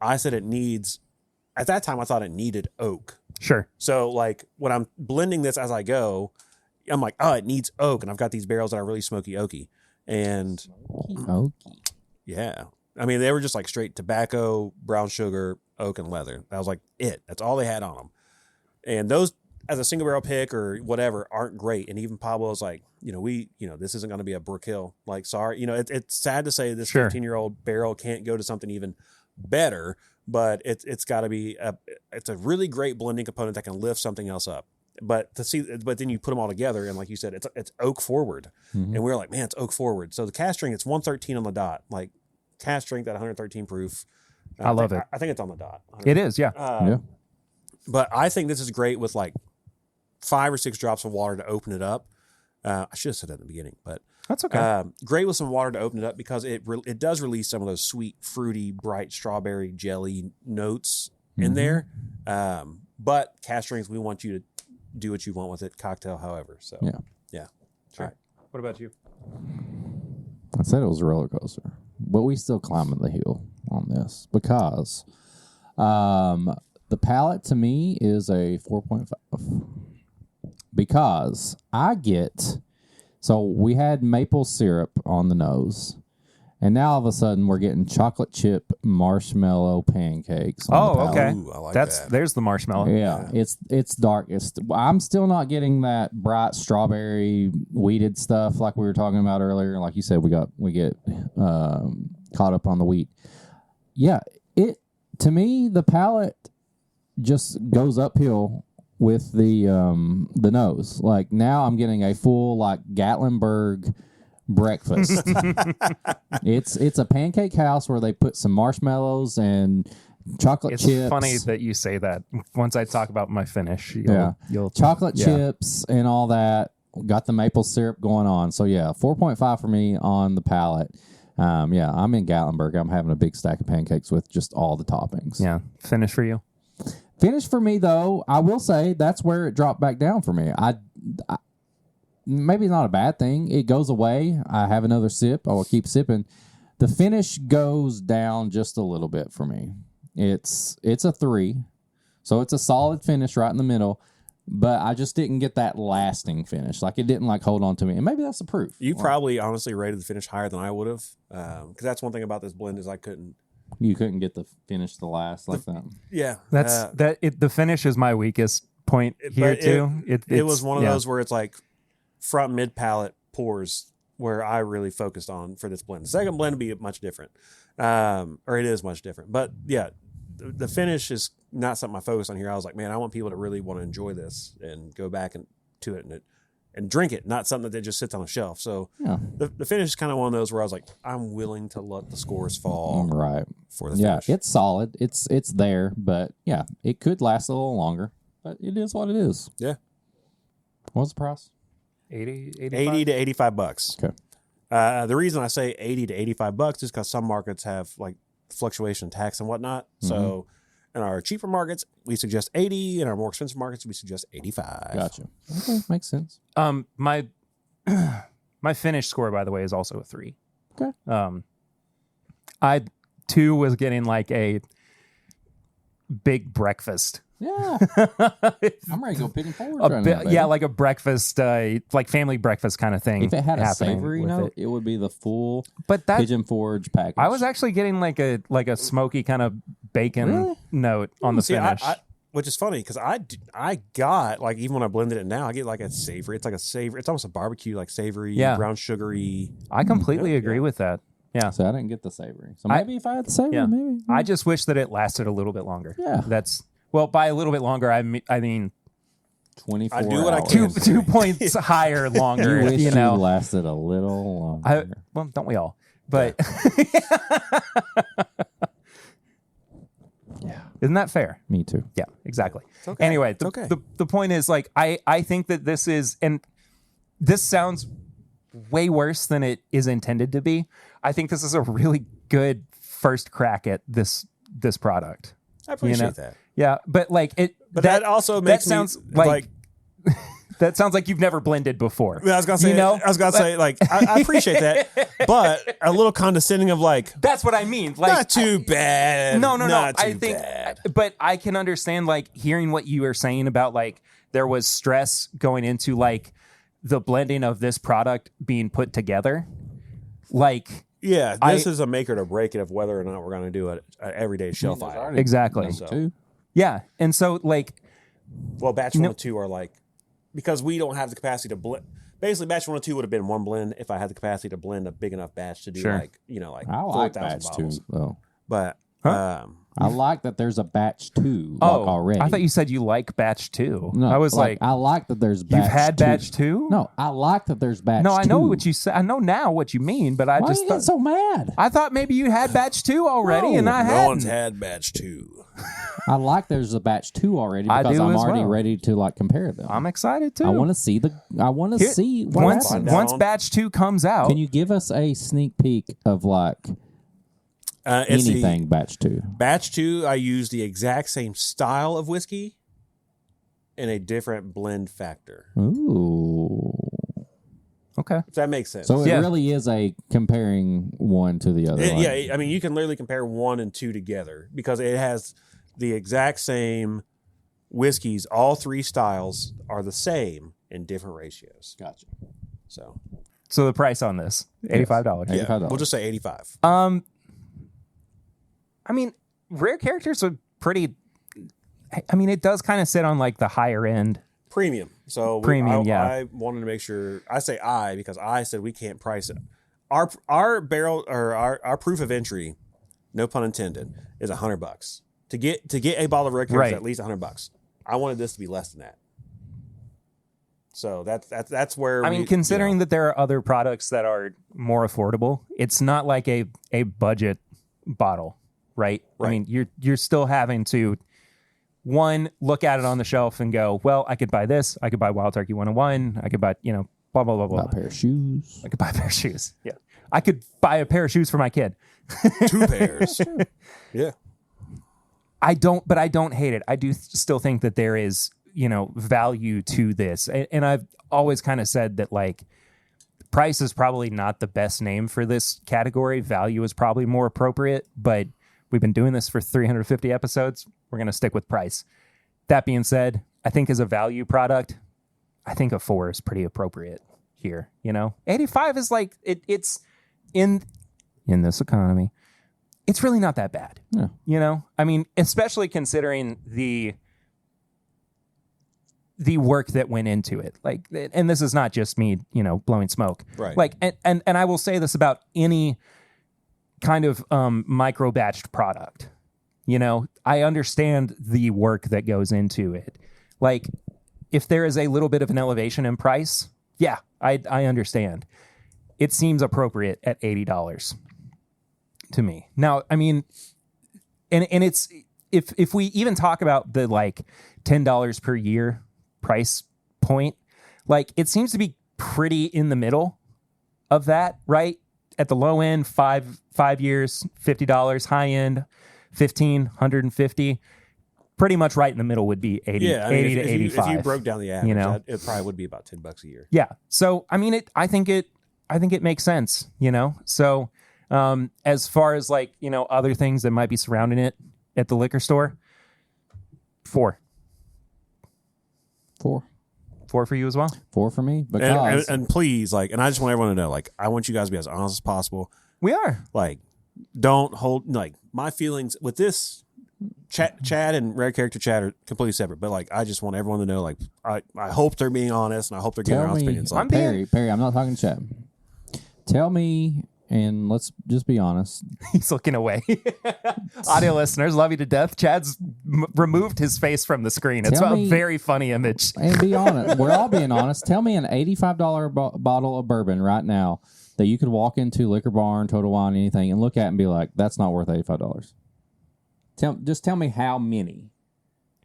I said at that time I thought it needed oak. Sure. So like when I'm blending this as I go, I'm like, oh, it needs oak, and I've got these barrels that are really smoky oaky, and Okie. yeah, I mean they were just like straight tobacco, brown sugar, oak, and leather. That was like it. That's all they had on them, and those as a single barrel pick or whatever aren't great. And even Pablo's like, this isn't going to be a Brook Hill. Like, sorry, it's sad to say this 15-year-old barrel can't go to something even better, but it's got to be it's a really great blending component that can lift something else up. But then you put them all together, and like you said, it's oak forward, and we were like, man, it's oak forward. So the cask strength, it's 113 on the dot, like cask strength at 113 proof. I love it. I think it's on the dot. It is, yeah. Yeah. But I think this is great with like 5 or 6 drops of water to open it up. I should have said that in the beginning, but That's okay. Great with some water to open it up because it does release some of those sweet, fruity, bright strawberry jelly notes in there. But cask strength, we want you to do what you want with it, cocktail, however. So yeah. Sure. All right. What about you? I said it was a roller coaster, but we still climbing the hill on this because the palate to me is a 4.5 because so we had maple syrup on the nose, and now all of a sudden we're getting chocolate chip marshmallow pancakes. On the palate. Okay. Ooh, I like that. There's the marshmallow. Yeah, it's dark. I'm still not getting that bright strawberry wheated stuff like we were talking about earlier. Like you said, we get caught up on the wheat. Yeah, to me the palate just goes uphill with the nose. Like now I'm getting a full like Gatlinburg breakfast. It's a pancake house where they put some marshmallows and chocolate chips. It's funny that you say that. Once I talk about my finish, you'll chocolate chips and all that. Got the maple syrup going on. So yeah, 4.5 for me on the palate. I'm in Gatlinburg. I'm having a big stack of pancakes with just all the toppings. Yeah, finish for you. Finish for me though, I will say that's where it dropped back down for me. I maybe not a bad thing. It goes away. I have another sip. I will keep sipping. The finish goes down just a little bit for me. It's a 3, so it's a solid finish right in the middle. But I just didn't get that lasting finish. Like it didn't like hold on to me, and maybe that's the proof. You probably honestly rated the finish higher than I would have, because that's one thing about this blend is I couldn't. You couldn't get the finish to last like that. Yeah, The finish is my weakest point here too. It was one of those where it's like front mid palate pours where I really focused on for this blend. The second blend would be much different, or it is much different. But yeah, the finish is not something I focus on here. I was like, man, I want people to really want to enjoy this and go back to it and drink it, not something that just sits on a shelf. So the finish is kind of one of those where I was like, I'm willing to let the scores fall for the finish. It's solid. It's there, but yeah, it could last a little longer, but it is what it is. Yeah. What's the price? 80 to $85. Okay. The reason I say 80 to $85 is because some markets have like fluctuation tax and whatnot. So in our cheaper markets, we suggest 80. In our more expensive markets, we suggest 85. Gotcha. Okay, makes sense. My finish score, by the way, is also a 3. Okay. I too was getting like a big breakfast. Yeah. I'm ready to go picking forward. Like a breakfast, like family breakfast kind of thing. If it had a savory note, it would be the full Pigeon Forge package. I was actually getting like a smoky kind of bacon note on the finish. Which is funny because I got like, even when I blended it now, I get like a savory. It's like a savory. It's almost a barbecue, like savory, brown sugary. I completely agree with that. Yeah. So I didn't get the savory. So maybe if I had the savory, maybe. I just wish that it lasted a little bit longer. Yeah. Well, by a little bit longer, I mean 24 I do what hours. I can. 2 points higher longer. You wish you lasted a little longer. Well, don't we all? But yeah. Isn't that fair? Me too. Yeah, exactly. It's okay. Anyway, It's okay. The point is, like, I think that this is, and this sounds way worse than it is intended to be. I think this is a really good first crack at this product. I appreciate that. Yeah, but like it. But that also makes that sounds me like that sounds like you've never blended before. I was gonna say. I was gonna say like I appreciate that, but a little condescending of like. That's what I mean. Like, not too bad. No. I think, but I can understand like hearing what you were saying about like there was stress going into like the blending of this product being put together. Like, Yeah, this is a make or to break it of whether or not we're going to do it an everyday shelf item. exactly. So- Yeah. And so, like, Well, batch 1 and 2 are like, because we don't have the capacity to blend. Basically, batch 1 and 2 would have been one blend if I had the capacity to blend a big enough batch to do Sure. like I like 4,000 batch bottles. 2 though. But I like that there's a batch 2 oh, already. I thought you said you like batch 2. No, I was like, I like that there's batch you've had 2. batch 2? No, I like that there's batch 2. No, I know what you said. I know now what you mean, but I Why just you get so mad? I thought maybe you had batch 2 already, No. and I no hadn't. one's had batch 2. I like there's a batch 2 already I because do I'm as already well. ready to like compare them. I'm excited too. I want to see see what once happens. once batch 2 comes out. Can you give us a sneak peek of like It's anything batch 2? Batch 2, I use the exact same style of whiskey in a different blend factor. Ooh. Okay. If that makes sense. So it Yeah. really is a comparing one to the other. Yeah, I mean, you can literally compare 1 and 2 together because it has the exact same whiskeys. All 3 styles are the same in different ratios. Gotcha. So, So the price on this, $85. yeah, $85. we'll just say 85. I mean, rare characters are pretty. I mean, it does kind of sit on like the higher end. Premium. So Premium, yeah. I wanted to make sure. I say because I said we can't price it. Our barrel or our proof of entry, no pun intended, is $100 to get a bottle of rare characters Right. at least $100. I wanted this to be less than that. So that's where I mean, considering that there are other products that are more affordable, it's not like a budget bottle, right? I mean, you're still having to look at it on the shelf and go, well, I could buy this, I could buy Wild Turkey 101, I could buy, blah blah blah blah. Buy a pair of shoes. I could buy a pair of shoes. Yeah, I could buy a pair of shoes for my kid. 2 pairs. Yeah. I don't hate it. I do still think that there is, value to this. And I've always kind of said that like price is probably not the best name for this category. Value is probably more appropriate, but we've been doing this for 350 episodes. We're going to stick with price. That being said, I think as a value product, I think a 4 is pretty appropriate here. 85 is like it's in this economy. It's really not that bad. Yeah. I mean, especially considering the work that went into it. Like, and this is not just me, blowing smoke. Right. Like, and I will say this about any kind of micro batched product. I understand the work that goes into it. Like, if there is a little bit of an elevation in price, yeah, I understand. It seems appropriate at $80 to me. Now, I mean, and it's if we even talk about the like $10 per year price point, like it seems to be pretty in the middle of that, right? At the low end, 5 years, $50, high end, 15, 150. Pretty much right in the middle would be 80, Yeah, I mean, 80 to if 85. you broke down the average, it probably would be about $10 a year. Yeah. So I mean, I think it makes sense. So as far as like other things that might be surrounding it at the liquor store, 4 for you as well. 4 for me because And please, like, and I just want everyone to know, like, I want you guys to be as honest as possible. We are. Like, don't hold like my feelings with this. Chad and rare character Chad are completely separate, but like I just want everyone to know, like I hope they're being honest and I hope they're giving their honest opinions. Like, Perry, I'm not talking to Chad. Tell me, and let's just be honest. He's looking away. Audio listeners, love you to death. Chad's removed his face from the screen. It's a very funny image. And be honest. We're all being honest. Tell me an $85 bottle of bourbon right now that you could walk into Liquor Barn, Total Wine, anything, and look at and be like, that's not worth $85. Just tell me how many.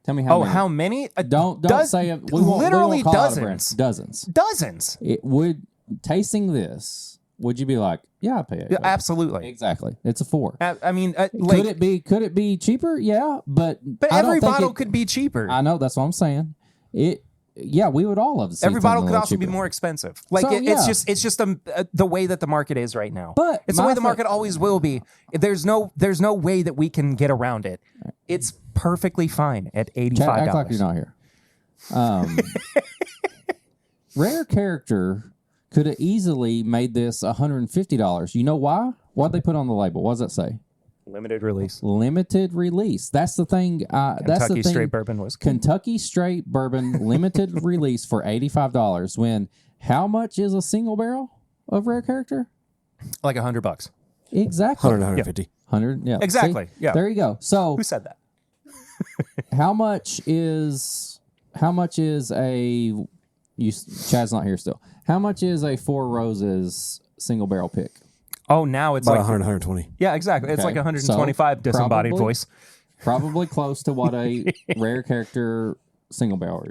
Tell me how many. How many? Don't say it. Literally dozens. Dozens. It would tasting this. Would you be like, yeah, I pay it? Yeah, absolutely. Exactly. It's a 4. I mean, could it be cheaper? Yeah, but every bottle could be cheaper. I know, that's what I'm saying. Yeah, we would all love to see every bottle could also cheaper. be more expensive. Like So, it's just the way that the market is right now. But it's the way the market always will be. There's no way that we can get around it. It's perfectly fine at $85. Act like you're not here. Rare Character could have easily made this $150. You know why? What'd they put on the label? What does that say? Limited release. Limited release. That's the thing. That's the Kentucky thing. straight bourbon whiskey. Kentucky straight bourbon limited release for $85. When how much is a single barrel of Rare Character? Like $100. Exactly. 150. 100. Yeah. Exactly. See? Yeah. There you go. So Who said that? how much is a Chad's not here still. How much is a Four Roses single barrel pick? Oh, now it's About like 100, 120. Yeah, exactly. It's Okay. like 125 So, disembodied probably- voice. Probably close to what a Rare Character single barrel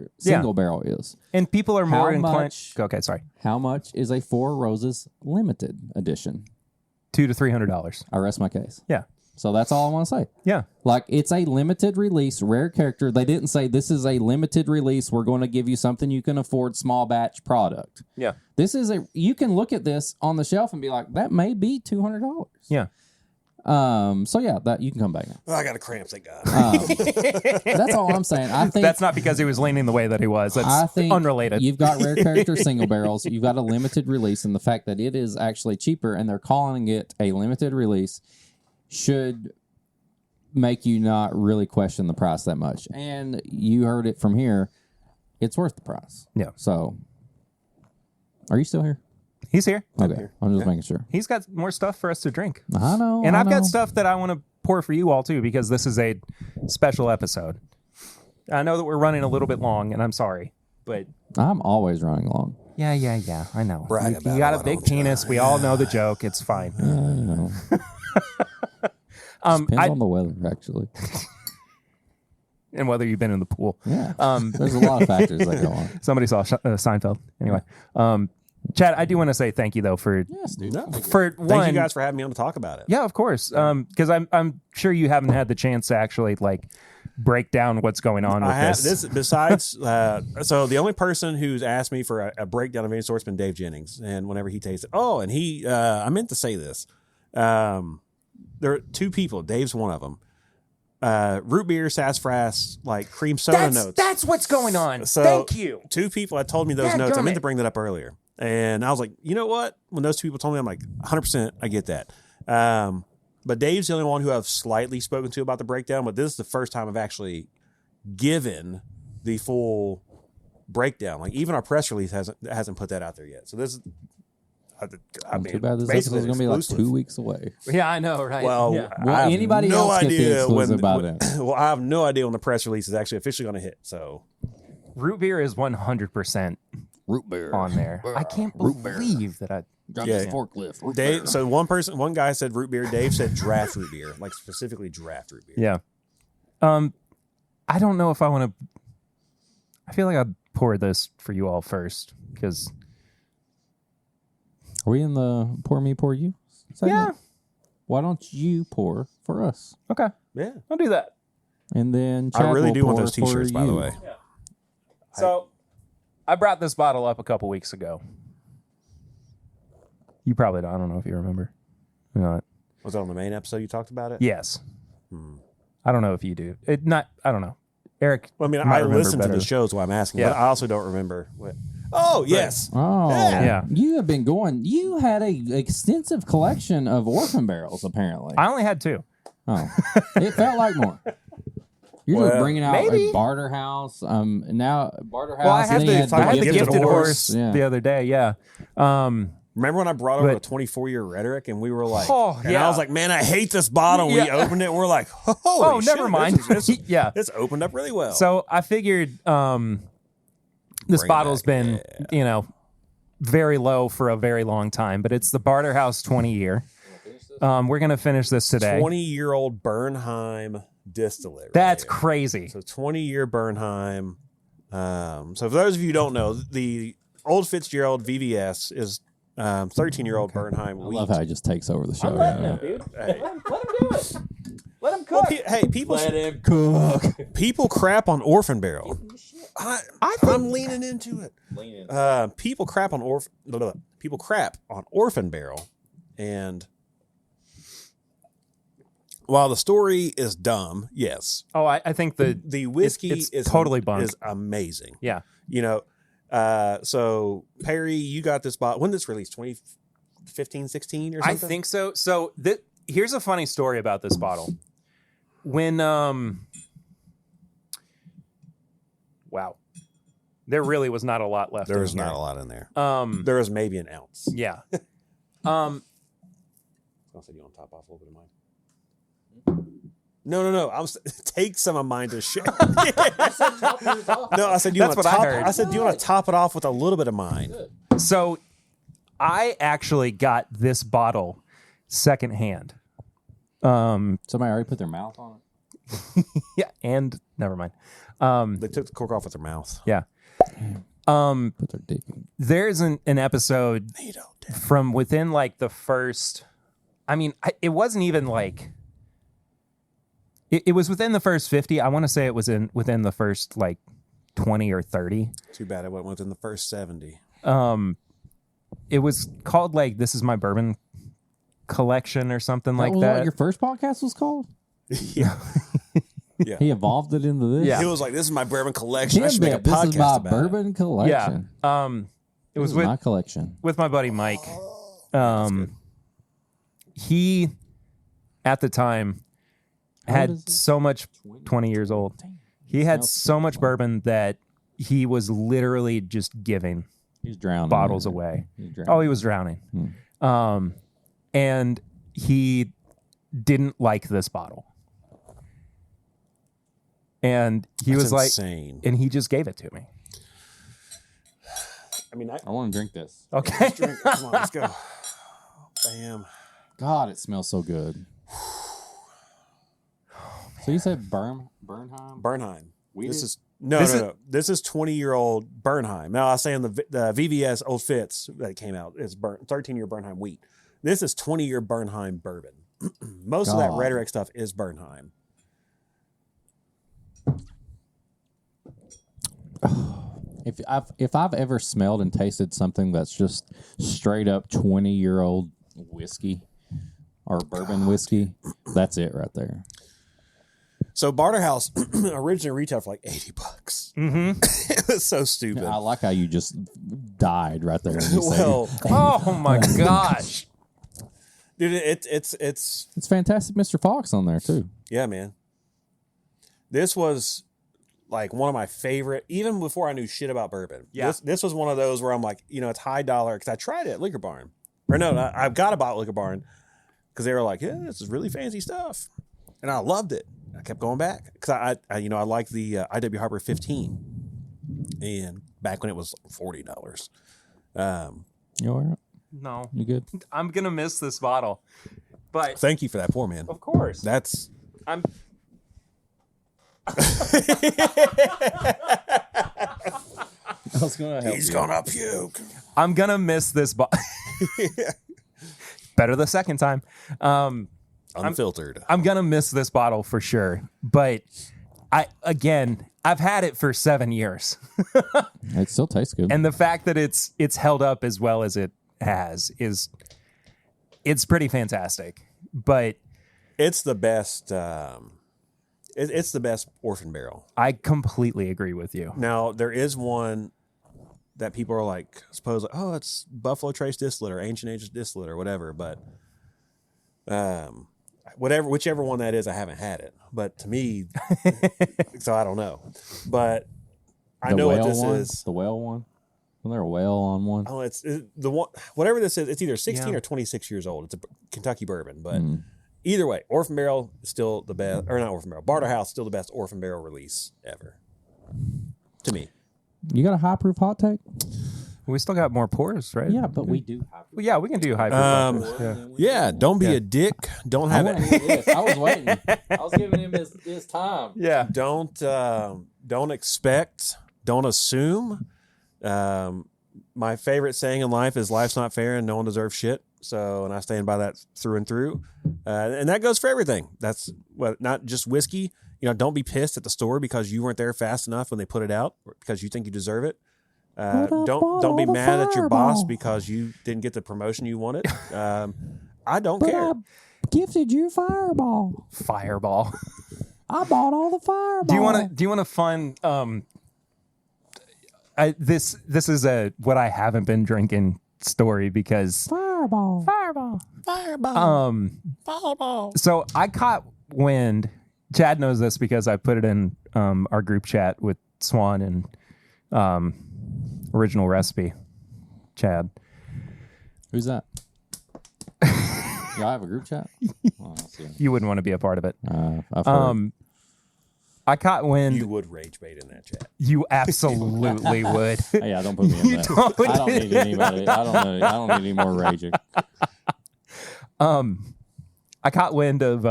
is. And people are How more inclined. much- Okay, sorry. How much is a Four Roses limited edition? $200 to $300. I rest my case. Yeah. So that's all I want to say. Yeah. Like, it's a limited release Rare Character. They didn't say this is a limited release. We're going to give you something you can afford, small batch product. Yeah. This is you can look at this on the shelf and be like, that may be $200. Yeah. So yeah, that you can come back now. Oh, I got a cramp, thank God. That's all I'm saying. I think That's not because he was leaning the way that he was. That's I think unrelated. You've got Rare Character single barrels. You've got a limited release, and the fact that it is actually cheaper and they're calling it a limited release should make you not really question the price that much. And you heard it from here. It's worth the price. Yeah. So, are you still here? He's here. Okay. I'm just making sure. He's got more stuff for us to drink. I know. And I I've know. got stuff that I want to pour for you all too, because this is a special episode. I know that we're running a little bit long, and I'm sorry, but I'm always running long. yeah, I know. Brag You about got it, a big don't you? penis. We all know the joke. It's fine. You know. Depends on the weather, actually. And whether you've been in the pool. Yeah. There's a lot of factors that go on. Somebody saw Seinfeld. Anyway, Chad, I do want to say thank you though for Yes, dude. for Thank one. you guys for having me on to talk about it. Yeah, of course. Because I'm sure you haven't had the chance to actually like break down what's going on with I have this. this besides. So the only person who's asked me for a breakdown of any sort's been Dave Jennings, and whenever he tastes it, and he, I meant to say this. There are two people. Dave's one of them. Root beer, sassafras, like cream soda notes. That's what's going on. So, Thank you. Two people had told me those notes. I meant to bring that up earlier. And I was like, you know what? When those two people told me, I'm like, 100%, I get that. But Dave's the only one who I've slightly spoken to about the breakdown. But this is the first time I've actually given the full breakdown. Like even our press release hasn't put that out there yet. So this is, I mean, Too bad this basically episode's going to be like exclusive. 2 weeks away. Yeah, I know, right? Well, Yeah. Well, I have anybody no else get the idea exclusive by when, then. well, I have no idea when the press release is actually officially going to hit. So root beer is 100% Root beer. on there. I can't believe that I. Driving a forklift. Root Dave, beer. so one guy said root beer. Dave said draft root beer, like specifically draft root beer. Yeah. I don't know if I want to. I feel like I'd pour this for you all first because. Are we in the pour me, pour you segment? Yeah. Why don't you pour for us? Okay. Yeah. I'll do that. And then Chad I really will do want pour those for T-shirts, by the you. way. So, I brought this bottle up a couple weeks ago. You probably don't. I don't know if you remember. You know, Was that on the main episode you talked about it? yes. I don't know if you do. I don't know. Eric. Well, I mean, might I remember listened to better. the shows while I'm asking, Yeah. but I also don't remember what. Oh, yes. Oh, Yeah. You have been going. You had a extensive collection of orphan barrels, apparently. I only had two. Oh, it felt like more. You're just Well, bringing out maybe. a barter house. Now barter house. Well, I and had then the, you had I had the Gifted gifted Horse. horse Yeah. the other day. Yeah. Remember when I brought over But- a 24-year rhetoric and we were like, Oh, and yeah. I was like, man, I hate this bottle. Yeah. We opened it and we're like, holy Oh, shit, never mind. This Yeah. It's opened up really well. So I figured this Bring it bottle's back, been, very low for a very long time, but it's the Barter House 20 year. We're going to finish this today. 20-year-old Bernheim distillate. right That's here. crazy. So 20-year Bernheim. So for those of you who don't know, the Old Fitzgerald VVS is 13-year-old Bernheim I wheat. love how he just takes over the show. Yeah. dude. Hey. Let him do it. Let him Well, cook. hey, him cook. people crap on Orphan Barrel. I'm leaning into it. People crap on Orphan Barrel, and while the story is dumb, yes, Oh, I think the whiskey it's is totally bunk. is amazing. Yeah. So Perry, you got this bottle. When did this release? 2015, 16 or something? I think so. So here's a funny story about this bottle. When wow, there really was not a lot left. There was not a lot in there. There was maybe an ounce. Yeah. I said you want to top off a little bit of mine. No. Take some of mine to share. No, I said you That's want to what I top. heard. I said, do you want to top it off with a little bit of mine? So I actually got this bottle secondhand. Somebody already put their mouth on it. Yeah, and never mind. They took the cork off with their mouth. Yeah. Put their dick in. There's an episode from within like the first. I mean, it wasn't even like. It was within the first 50. I want to say it was within the first like 20 or 30. Too bad it went within the first 70. It was called like "This Is My Bourbon Collection" or something like was that. What your first podcast was called? Yeah. Yeah. He evolved it into this. Yeah. He was like, "This is my bourbon collection. I should make a This podcast is my about bourbon collection. Yeah. It was This is my collection. with my buddy Mike. He at the time How old had is he? so much 20 years old. He had so much bourbon that he was literally just giving He's drowning. bottles away. He's Oh, he was drowning. And he didn't like this bottle. And he That's was like, insane. and he just gave it to me. I mean, I want to drink this. Okay. come on, let's go. Bam. God, it smells so good. So you said Bernheim? Bernheim. We This did- is no. This is 20-year-old Bernheim. Now I was saying the VVS Old Fitz that came out is 13-year Bernheim wheat. This is 20-year Bernheim bourbon. Most of that God. rhetoric stuff is Bernheim. If I've ever smelled and tasted something that's just straight up 20-year-old whiskey or bourbon whiskey, that's it right there. So Barter House originally retailed for like $80. Mm-hmm. It was so stupid. I like how you just died right there. When you said Well, Oh my gosh. dude, it's it's fantastic, Mr. Fox on there too. yeah, man. This was like one of my favorite, even before I knew shit about bourbon. Yeah. This was one of those where I'm like, it's high dollar because I tried it at Liquor Barn. Or no, I got about Liquor Barn because they were like, yeah, this is really fancy stuff, and I loved it. I kept going back because I like the IW Harbor 15, and back when it was $40. You all right? No. You good? I'm going to miss this bottle. But Thank you for that pour, man. of course. That's I'm I was gonna help he's you. gonna puke. I'm going to miss this bottle. Better the second time. Unfiltered. I'm going to miss this bottle for sure. But I've had it for 7 years. It still tastes good. And the fact that it's held up as well as it has it's pretty fantastic. But It's the best. It's the best orphan barrel. I completely agree with you. Now there is one that people are like, suppose, oh, it's Buffalo Trace distillate or Ancient Ages distillate or whatever. But whichever one that is, I haven't had it. But to me, so I don't know. But I know what this is. The whale one. Wasn't there a whale on one? Oh, it's the one. Whatever this is, it's either 16 Yeah. or 26 years old. It's a Kentucky bourbon, but. Either way, Orphan Barrel is still the best, or not Orphan Barrel. Barter House still the best Orphan Barrel release ever, to me. You got a high proof hot take? We still got more pours, right? Yeah, but we do high proof. Well, yeah, we can do high proof. Yeah. Yeah, don't be a dick. Don't have it. I was waiting. I was giving him his time. Yeah. Don't expect. Don't assume. My favorite saying in life is "Life's not fair and no one deserves shit." So, and I stand by that through and through. And that goes for everything. That's not just whiskey. Don't be pissed at the store because you weren't there fast enough when they put it out, or because you think you deserve it. Don't be mad at your boss because you didn't get the promotion you wanted. I don't care. Gifted you Fireball. Fireball. I bought all the Fireball. Do you want to find this is a what I haven't been drinking story because Fireball. So I caught wind. Chad knows this because I put it in our group chat with Swan and Original Recipe. Chad. Who's that? Y'all have a group chat? Oh, I see. You wouldn't want to be a part of it. I've heard. I caught wind. You would rage bait in that chat. You absolutely would. Yeah, don't put me in that. I don't need anybody. I don't need any more raging. I caught wind of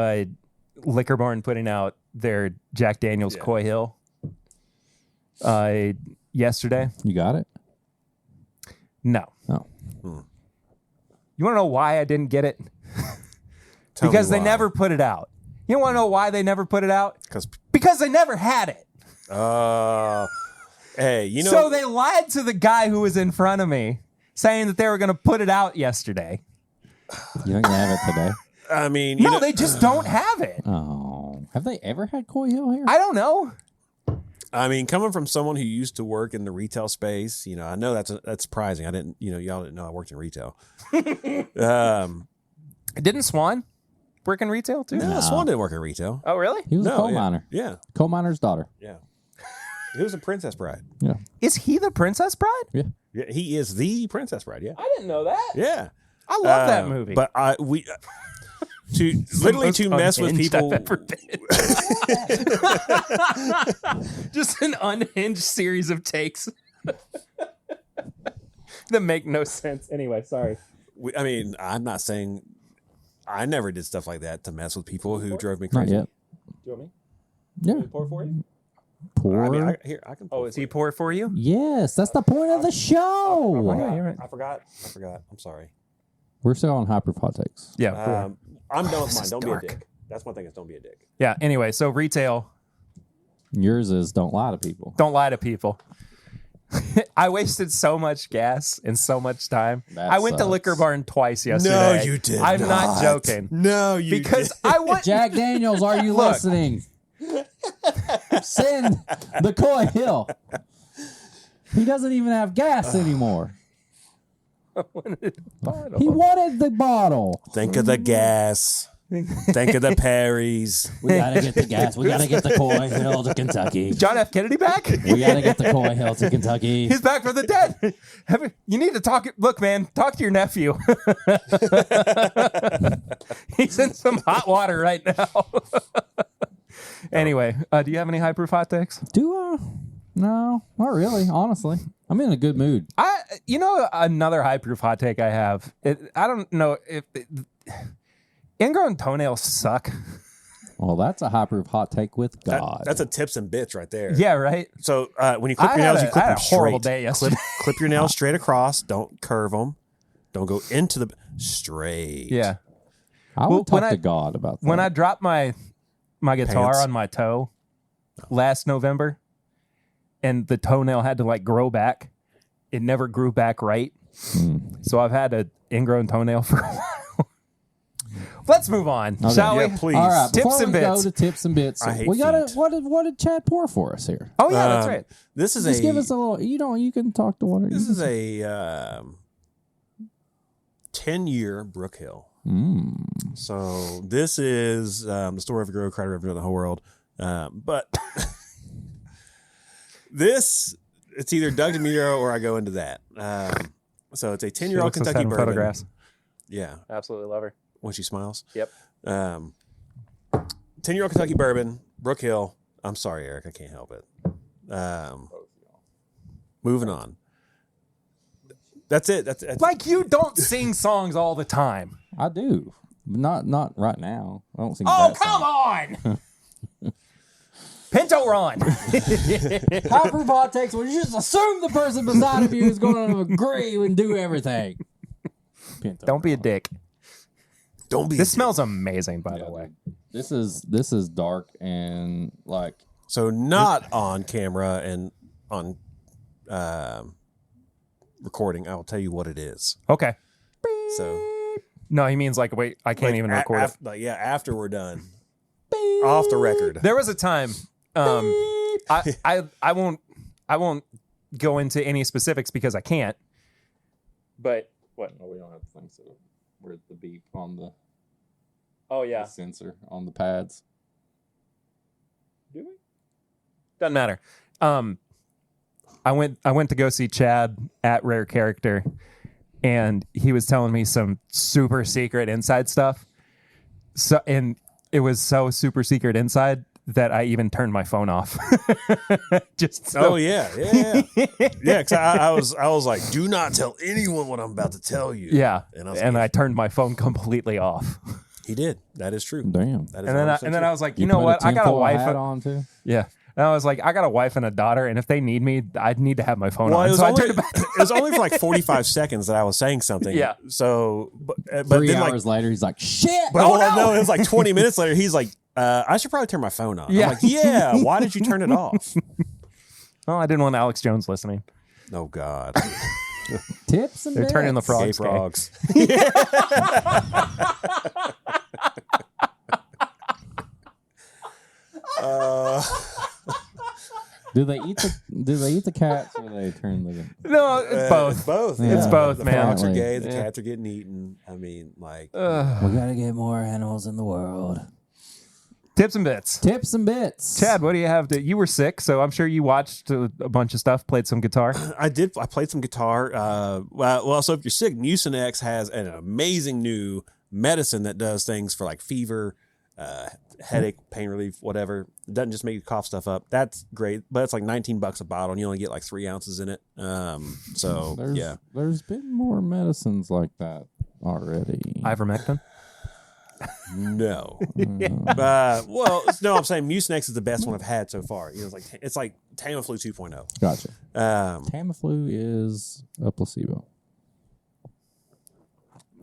Liquor Barn putting out their Jack Daniel's Coy Hill yesterday. You got it? No. Oh. You want to know why I didn't get it? Tell Because me they why. never put it out. You want to know why they never put it out? Because they never had it. Hey, you know. So they lied to the guy who was in front of me, saying that they were going to put it out yesterday. You think they have it today? I mean, No, they just don't have it. Oh. Have they ever had Coy Hill here? I don't know. I mean, coming from someone who used to work in the retail space, I know that's surprising. I didn't, y'all didn't know I worked in retail. Didn't Swan work in retail too? No, Swan didn't work in retail. Oh, really? He was a coal miner. Yeah, Coal miner's daughter. yeah. He was a Princess Bride. Yeah. Is he the Princess Bride? Yeah. Yeah, he is the Princess Bride. Yeah, I didn't know that. yeah. I love that movie. But to literally to mess with Unhinged people. I've ever been. Just an unhinged series of takes that make no sense. Anyway, sorry. I mean, I'm not saying I never did stuff like that to mess with people who drove me Not crazy. yet. Do you want me? Yeah. to pour for you? Pour. I mean, I can. Oh, is he pour for you? Yes, that's the point of the show. Yeah, you're right. I forgot. I'm sorry. We're still on high proof hot takes. Yeah. I'm done with mine. is Don't dark. be a dick. That's one thing. Is don't be a dick. Yeah. Anyway, so retail, Yours is don't lie to people. don't lie to people. I wasted so much gas and so much time. That I went to sucks. Liquor Barn twice yesterday. you did I'm not joking. No, you Because I want Jack Daniels, are you Look. listening? Send the Coy Hill. He doesn't even have gas anymore. He wanted the bottle. Think of the gas. Think of the Perrys. We gotta get the gas. We gotta get the Coy Hill to Kentucky. John F. Kennedy back? We gotta get the Coy Hill to Kentucky. He's back from the dead. You need to talk. Look, man, talk to your nephew. He's in some hot water right now. Anyway, do you have any high proof hot takes? Do I? No, not really. Honestly, I'm in a good mood. Another high proof hot take I have. I don't know if ingrown toenails suck. Well, that's a high proof hot take with God. That's a tips and bits right there. Yeah, right. So when you clip your nails, you clip I had them a horrible straight. day yesterday. Clip your nails straight across. Don't curve them. Don't go into the straight. Yeah. I would Well, talk when to I- God about that. When I dropped my guitar Pants. on my toe last November, and the toenail had to grow back, it never grew back right. So I've had an ingrown toenail for a while. Let's move on, Okay. shall Yeah, we? please. All right, Tips before and we bits. go to tips and bits, I hate we gotta. feet. What did Chad pour for us here? Oh yeah, that's right. This is Just a. give us a little. You can talk to one. This is a 10-year Brook Hill. So this is the story of a grow crowd river in the whole world. But it's either Doug DeMuro or I go into that. So it's a 10-year-old Kentucky bourbon. Photographs. Yeah, Absolutely love her. when she smiles. Yep. 10-year-old Kentucky bourbon, Brook Hill. I'm sorry, Eric, I can't help it. Moving on. That's it. That's Like you don't sing songs all the time. I do, but not right now. I don't think. Oh, that come song. on. Pinto Ron. High proof hot takes. Well, you just assume the person beside of you is going to agree and do everything. Pinto Don't be a Ron. dick. don't be. This smells amazing, by the way. This is dark and So not on camera and on recording. I will tell you what it is. Okay. So No, he means wait, I can't even record it. after we're done, off the record. There was a time. I won't go into any specifics because I can't. But what? Oh, we don't have things that where's the beep on the Oh yeah, sensor on the pads. do we? Doesn't matter. I went to go see Chad at Rare Character, and he was telling me some super secret inside stuff. So, and it was so super secret inside that I even turned my phone off. Just so. Oh yeah. Because I was like, do not tell anyone what I'm about to tell you. Yeah, And I turned my phone completely off. He did. That is true. Damn. That is And then I was like, you know put what? I got a tinfoil wife. hat on too. Yeah. And I was like, I got a wife and a daughter, and if they need me, I'd need to have my phone Well, on. it was, So I only, turned it back. it was only for like 45 seconds that I was saying something. Yeah. So, but 3 then hours later, he's like, "Shit!" no, it was like 20 minutes later. He's like, I should probably turn my phone on. Yeah. I'm like, yeah. Why did you turn it off? Well, I didn't want Alex Jones listening. Oh God. Tips and They're turning the bits. Gay frogs. Do they eat the cats or they turn the? No, it's both. It's both. Yeah. It's both, the man. frogs are Apparently. gay. The Yeah. cats are getting eaten. I mean, like, We gotta get more animals in the world. Tips and bits. Tips and bits. Chad, what do you have? You were sick, so I'm sure you watched a bunch of stuff, played some guitar. I did. I played some guitar. Well, so if you're sick, Mucinex has an amazing new medicine that does things for like fever, headache, pain relief, whatever. It doesn't just make you cough stuff up. That's great, but it's like $19 a bottle, and you only get like 3 ounces in it. So There's been more medicines like that already. Ivermectin. no. I'm saying Mucinex is the best one I've had so far. You know, it's like Tamiflu 2.0. Gotcha. Um, Tamiflu is a placebo.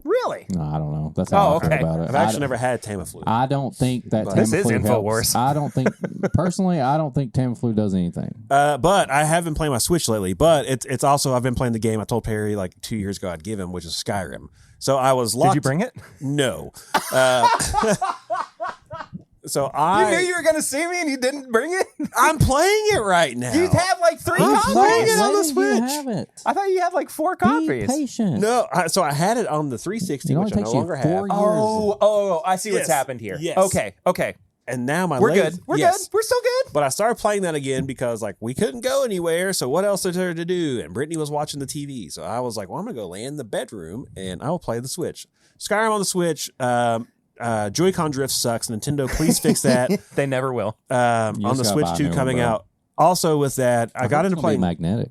Really? No, I don't know. That's how I feel okay. about it. I've actually never had Tamiflu. I don't think that But- Tamiflu This is helps. InfoWars. I don't think personally. I don't think Tamiflu does anything. But I have been playing my Switch lately. But it's also I've been playing the game I told Perry like 2 years ago I'd give him, which is Skyrim. So I was locked. Did you bring it? No. So You knew you were going to see me and you didn't bring it? I'm playing it right now. You have like 3 I'm copies? playing it on the When did you Switch. have it? I thought you had like 4 Be copies. patient. No, so I had it on the 360, It only which I no takes you longer 4 have. years. Oh, I see what's Yes. happened here. Yes. Okay. And now my We're latest- good. We're yes. good. We're still good. But I started playing that again because like we couldn't go anywhere. So what else is there to do? And Brittany was watching the TV. So I was like, well, I'm going to go lay in the bedroom and I will play the Switch. Skyrim on the Switch. Joy-Con drift sucks. Nintendo, please fix that. They never will. On the just gotta Switch buy a 2 new one, coming bro. out. Also with that, I got into playing. magnetic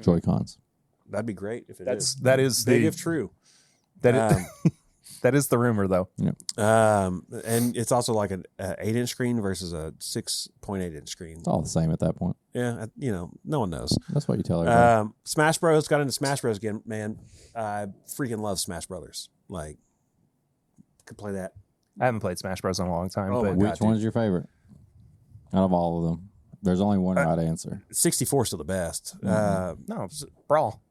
Joy-Cons. That'd be great if it is. That is Big the if true. that is the rumor though. And it's also like an 8-inch screen versus a 6.8-inch screen. It's all the same at that point. Yeah, no one knows. That's what you tell everybody. Smash Bros. Got into Smash Bros. Again, man. I freaking love Smash Brothers. Like, could play that. I haven't played Smash Bros in a long time, Oh but my Which God, one's your favorite out of all of them? There's only one right answer. 64 is still the best. no, it's Brawl.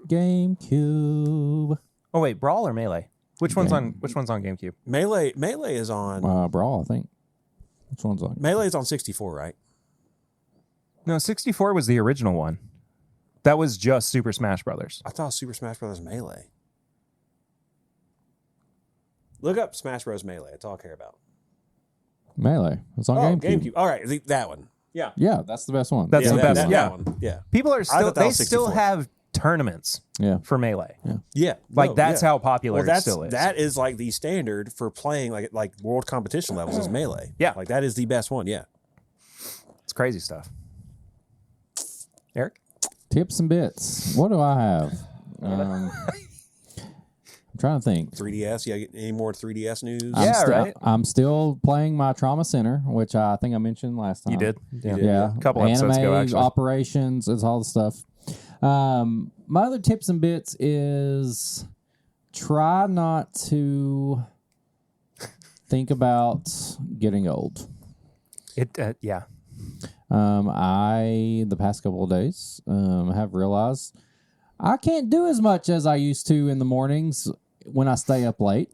GameCube. Oh wait, Brawl or Melee? Which one's Game. on GameCube? Melee is on. Brawl, I think. Which one's on? Melee is on 64, right? No, 64 was the original one. That was just Super Smash Brothers. I thought Super Smash Bros. Melee. Look up Smash Bros. Melee. That's all I care about. Melee. It's on GameCube. All right, that one. Yeah. Yeah, that's the best one. That's the best that one. Yeah. one. Yeah. People are still thought that they was still 64. have tournaments Yeah. for Melee. Yeah. Like No, that's yeah. how popular Well, it still is. that is like the standard for playing like world competition levels is Melee. Yeah. Like that is the best one. Yeah. It's crazy stuff. Eric? Tips and bits. What do I have? I'm trying to think. 3DS. Yeah. Any more 3DS news? Right? I'm still playing my Trauma Center, which I think I mentioned last time. You did? Yeah. A couple episodes ago, actually. Operations, it's all the stuff. My other tips and bits is try not to think about getting old. Yeah. The past couple of days, have realized I can't do as much as I used to in the mornings when I stay up late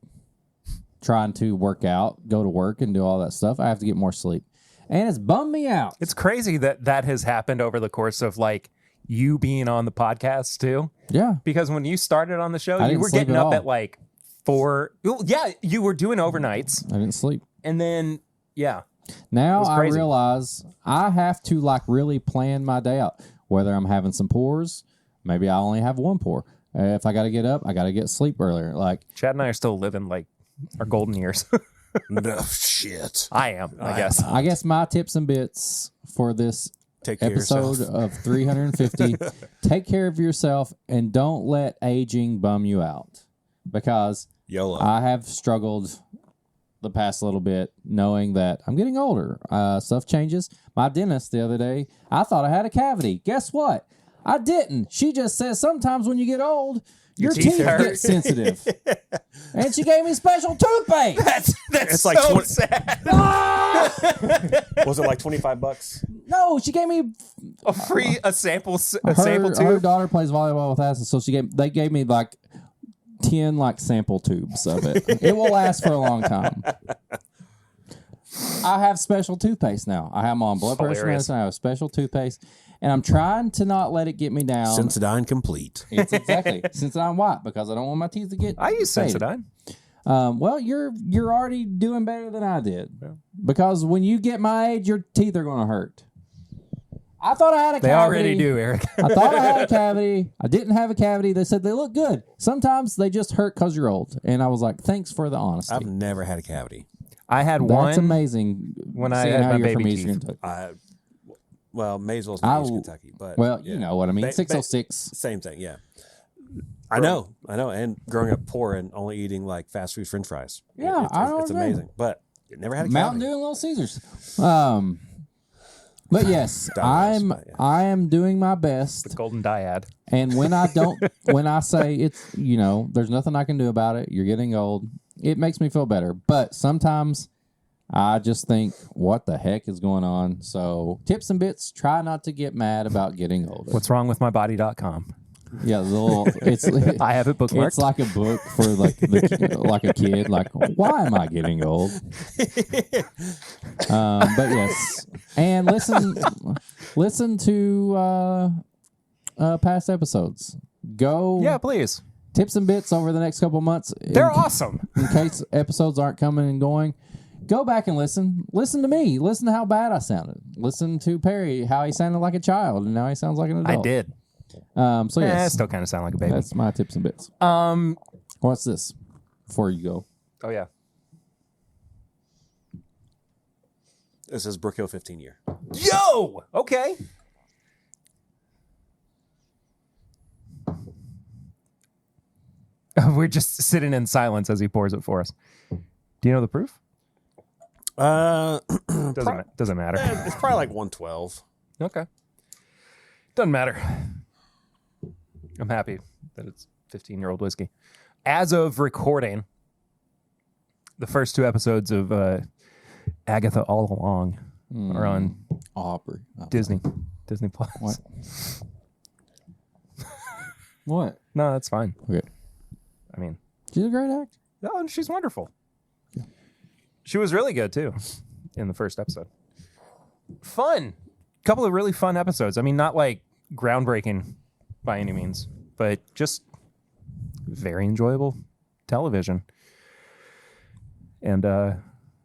trying to work out, go to work and do all that stuff. I have to get more sleep. And it's bummed me out. It's crazy that has happened over the course of like you being on the podcast too. Yeah. Because when you started on the show, I you didn't were sleep getting at up all. at like 4. Well, yeah, you were doing overnights. I didn't sleep. And then, yeah. Now It's I crazy. realize I have to like really plan my day out. Whether I'm having some pours, maybe I only have one pour. If I got to get up, I got to get sleep earlier. Like Chad and I are still living like our golden years. No shit. I am, I guess. I guess my tips and bits for this Take care of episode yourself. of 350, take care of yourself and don't let aging bum you out, because YOLO. I have struggled the past little bit knowing that I'm getting older. Stuff changes. My dentist the other day, I thought I had a cavity. Guess what? I didn't. She just says sometimes when you get old, your teeth teeth hurt. get sensitive. And she gave me special toothpaste. That's It's like so 20 sad. Was it like $25? No, she gave me A sample her tube. daughter plays volleyball with us, so they gave me like 10 like sample tubes of it. It will last for a long time. I have special toothpaste now. I have them on blood pressure Hilarious. medicine. I have special toothpaste, and I'm trying to not let it get me down. Sensodyne complete. It's exactly Sensodyne white, because I don't want my teeth to get. I use faded. Sensodyne. Well, you're already doing better than I did, because when you get my age, your teeth are going to hurt. I thought I had a cavity. They already do, Eric. I thought I had a cavity. I didn't have a cavity. They said they look good. Sometimes they just hurt because you're old. And I was like, thanks for the honesty. I've never had a cavity. I had one. That's amazing. when I seeing had how my you're from baby Eastern teeth. Kentucky. Well, Maysville's I- in East Kentucky, but Well, yeah. you know what I mean. Ba- 606. Same thing, yeah. I know. And growing up poor and only eating like fast food French fries. Yeah, it's, I don't it's know. amazing. But it never had a Mountain cavity. Dew and Little Caesars. But yes, Domino's, but yeah. I am doing my best. The golden dyad. And when I don't, when I say it's, there's nothing I can do about it, you're getting old, it makes me feel better. But sometimes I just think, what the heck is going on? So tips and bits, try not to get mad about getting older. What's wrong with mybody.com? Yeah, the little, I have it bookmarked. it's like a book for like like a kid. Like, why am I getting old? But yes, and listen to past episodes. Go Yeah, please. tips and bits over the next couple months. They're awesome. In case episodes aren't coming and going, go back and listen. Listen to me. Listen to how bad I sounded. Listen to Perry, how he sounded like a child, and now he sounds like an I adult. did. So I yes, still kind of sound like a baby. that's my tips and bits. What's this? Before you go, Oh, yeah. This is Brook Hill 15 year. Yo! Okay. We're just sitting in silence as he pours it for us. Do you know the proof? Doesn't matter. It's probably like 112. Okay. Doesn't matter. I'm happy that it's 15-year-old whiskey. As of recording, the first 2 episodes of Agatha All Along are on Aubrey. Disney Plus. What? What? No, that's fine. Okay. I mean, She's a great actor. no, she's wonderful. She was really good too in the first episode. Fun. Couple of really fun episodes. I mean, not like groundbreaking by any means, but just very enjoyable television. And I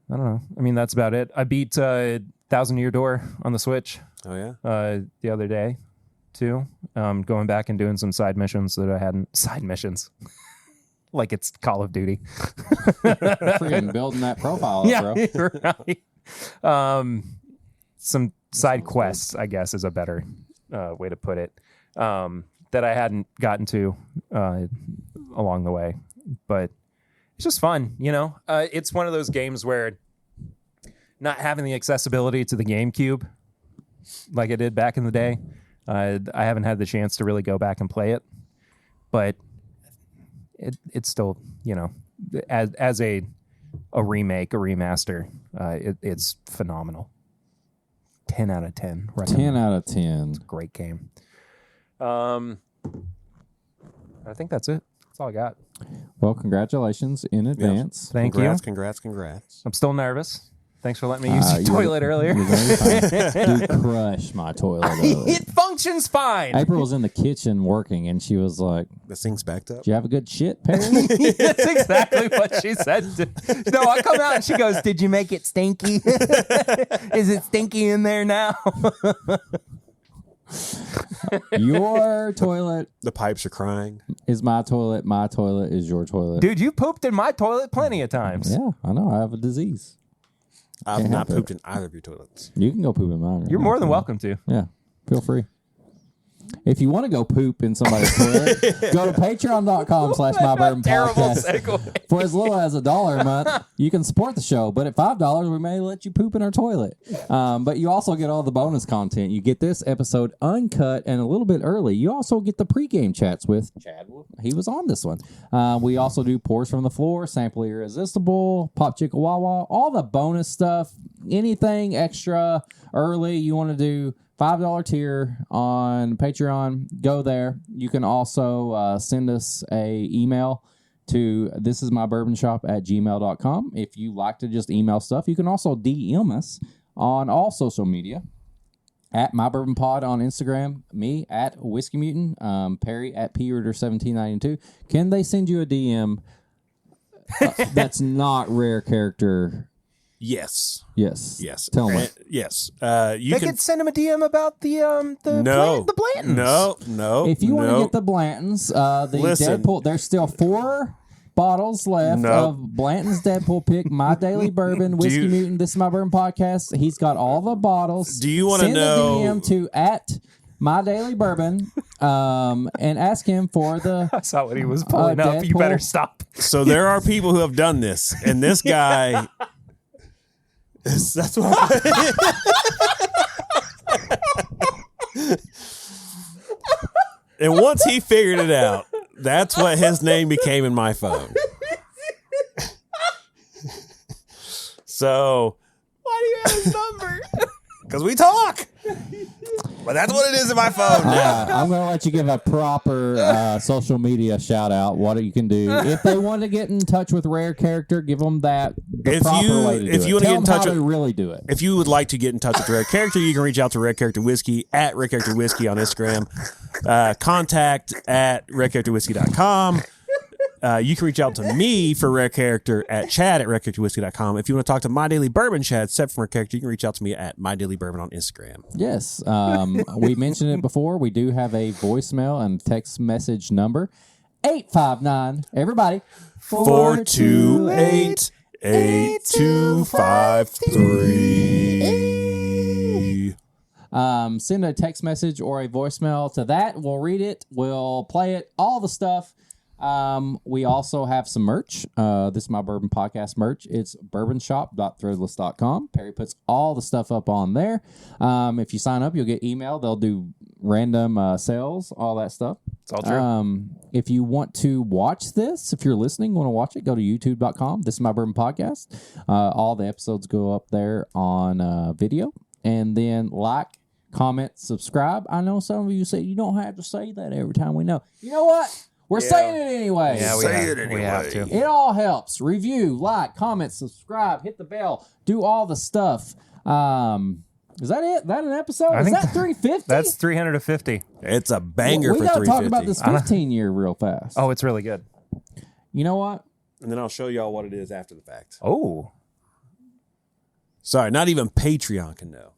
don't know. I mean, that's about it. I beat 1,000 Year Door on the Switch Oh, yeah? the other day too. Going back and doing some side missions that I hadn't. Side missions. Like it's Call of Duty. Freaking building that profile up, bro. Right. Some side quests, I guess, is a better way to put it, that I hadn't gotten to along the way. But it's just fun, It's one of those games where not having the accessibility to the GameCube like I did back in the day, I haven't had the chance to really go back and play it. But it's still, as a remake, a remaster, it's phenomenal. 10 out of 10. Right 10 out of 10. Great game. I think that's it. That's all I got. Well, congratulations in advance. Thank Congrats, you. congrats. I'm still nervous. Thanks for letting me use your toilet earlier. You're very fine. You crushed my toilet. It functions fine. April was in the kitchen working, and she was like, The thing's backed up. "Did you have a good shit, Perry?" That's exactly what she said. No, I come out and she goes, "Did you make it stinky? Is it stinky in there now?" Your toilet The pipes are crying. is my toilet. My toilet is your toilet. Dude, you pooped in my toilet plenty of times. Yeah, I know. I have a disease. I've Can't not help it. pooped in either of your toilets. You can go poop in mine. You're more than welcome to. Yeah, feel free. If you want to go poop in somebody's toilet, go to patreon.com/MyBourbon Terrible Podcast. segue. For as little as $1 a month, you can support the show. But at $5, we may let you poop in our toilet. But you also get all the bonus content. You get this episode uncut and a little bit early. You also get the pregame chats with Chad. He was on this one. We also do Pours from the Floor, Sample Irresistible, Pop Chicka Wawa, all the bonus stuff. Anything extra early you want to do. $5 tier on Patreon. Go there. You can also send us a email to thisismybourbonshop@gmail.com. If you like to just email stuff, you can also DM us on all social media at MyBourbonPod on Instagram, me at Whiskey Mutant, Perry at PReader1792. Can they send you a DM that's not rare character? Yes. Yes. Yes. Tell me. Yes. You They can could send him a DM about the Blantons. No. If you want to no. get the Blantons, the Listen. Deadpool, there's still 4 bottles left No. of Blanton's Deadpool pick, My Daily Bourbon, Whiskey Mutant, This is My Bourbon Podcast. He's got all the bottles. Do you want to know? Send a DM to at My Daily Bourbon and ask him for the. I saw what he was pulling up. You Deadpool. better stop. So there are people who have done this, and this guy. That's what. And once he figured it out, that's what his name became in my phone. So, Why do you have his number? because we talk. But that's what it is in my phone. I'm going to let you give a proper social media shout out. What you can do if they want to get in touch with Rare Character, give them that the proper way to do it. If you want to get in touch how with, to really do it. if you would like to get in touch with Rare Character, you can reach out to Rare Character Whiskey at Rare Character Whiskey on Instagram. Contact at RareCharacterWhiskey.com. You can reach out to me for Rare Character at Chad at RareCharacterWhiskey.com. If you want to talk to My Daily Bourbon Chad, except from Rare Character, you can reach out to me at MyDailyBourbon on Instagram. Yes. We mentioned it before. We do have a voicemail and text message number 859. Everybody. 428-8253. Send a text message or a voicemail to that. We'll read it. We'll play it. All the stuff. We also have some merch. This is My Bourbon Podcast merch. It's bourbonshop.threadless.com. Perry puts all the stuff up on there. If you sign up, you'll get email. They'll do random sales, all that stuff. It's all true. If you want to watch this, if you're listening, want to watch it, go to youtube.com. This is My Bourbon Podcast. All the episodes go up there on video. And then like, comment, subscribe. I know some of you say you don't have to say that every time we know. You know what? We're saying it anyway. Yeah, we have to. It all helps. Review, like, comment, subscribe, hit the bell, do all the stuff. Is that it? That an episode? Is that 350? That's 350. It's a banger we for gotta 350. talk about this 15-year real fast. Oh, it's really good. You know what? And then I'll show y'all what it is after the fact. Oh. Sorry, not even Patreon can know.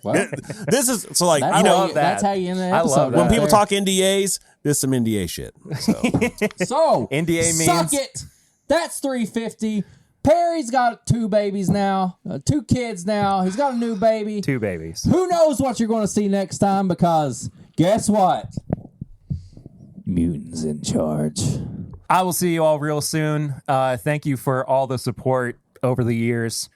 Well, This is so like that's, you know that's how you end the I love episode. that. when right people there. talk NDAs, this is some NDA shit. So So NDA suck means- it. That's 350. Perry's got 2 babies now, 2 kids now. He's got a new baby. 2 babies. Who knows what you're going to see next time? Because guess what? Mutants in charge. I will see you all real soon. Thank you for all the support over the years.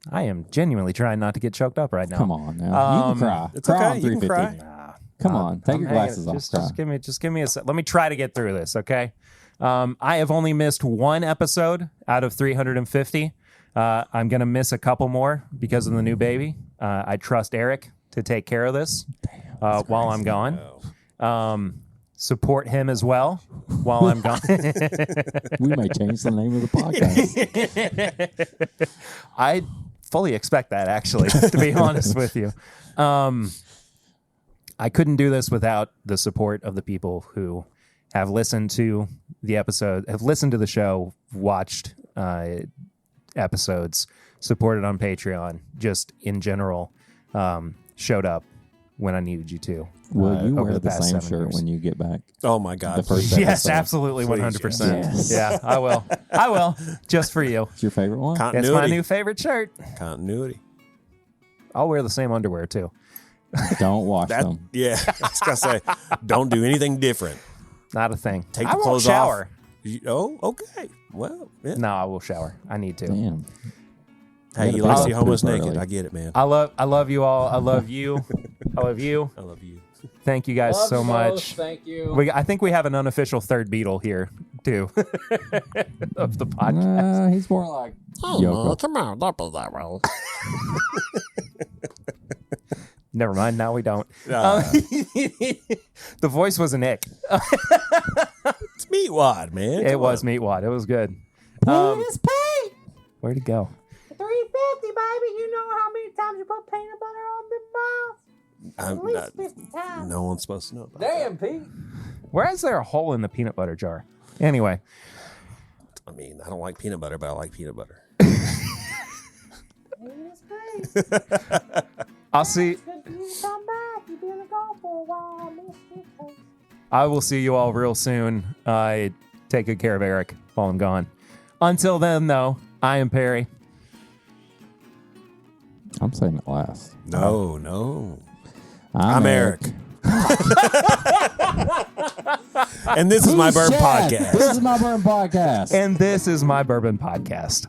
I am genuinely trying not to get choked up right now. Come on now. You can cry. it's Cry okay. on You can 350. cry. Come on. Take your I'm hanging- glasses off. Just Cry. give me a sec. Let me try to get through this, okay? I have only missed 1 episode out of 350. I'm going to miss a couple more because of the new baby. I trust Eric to take care of this while I'm gone. Support him as well. while I'm gone. We may change the name of the podcast. I fully expect that, actually, to be honest with you. I couldn't do this without the support of the people who have listened to the episode, have listened to the show, watched episodes, supported on Patreon, just in general, showed up when I needed you to. Will you over wear the past same 7 shirt years. when you get back? Oh my God! The first Yes, episode. absolutely, Please, 100%. yes. Yeah, I will. I will, just for you. It's your favorite one? It's Continuity. my new favorite shirt. Continuity. I'll wear the same underwear, too. Don't wash That them. yeah. I was gonna say, don't do anything different. Not a thing. Take I the won't clothes shower. off. Okay. Well, yeah. No, I will shower. I need to. Damn. Hey, you gotta like to poop see homeless early. naked? I get it, man. I love you all. I love you. I love you. I love you. Thank you guys so much. Thank you. I think we have an unofficial third Beatle here too of the podcast. He's more like Yoko. come on, don't be that way. Never mind. Now we don't. The voice was an ick. It's Meatwad, man. It Come was on. Meatwad. It was good. Penis Pete! Where'd it go? 350, baby. You know how many times you put peanut butter on the balls? I'm At least not- 50 times. no one's supposed to know. About Damn, Pete. Where is there a hole in the peanut butter jar? Anyway, that. I mean, I don't like peanut butter, but I like peanut butter. Penis Pete. I'll see. Good for you to come back. You've been gone for a while. I missed you, Pete. I will see you all real soon. Take good care of Eric while I'm gone. Until then, though, I am Perry. I'm saying it last. No. I'm Eric. And this is my He's Bourbon Chad. Podcast. This is my Bourbon Podcast. And this is my Bourbon Podcast.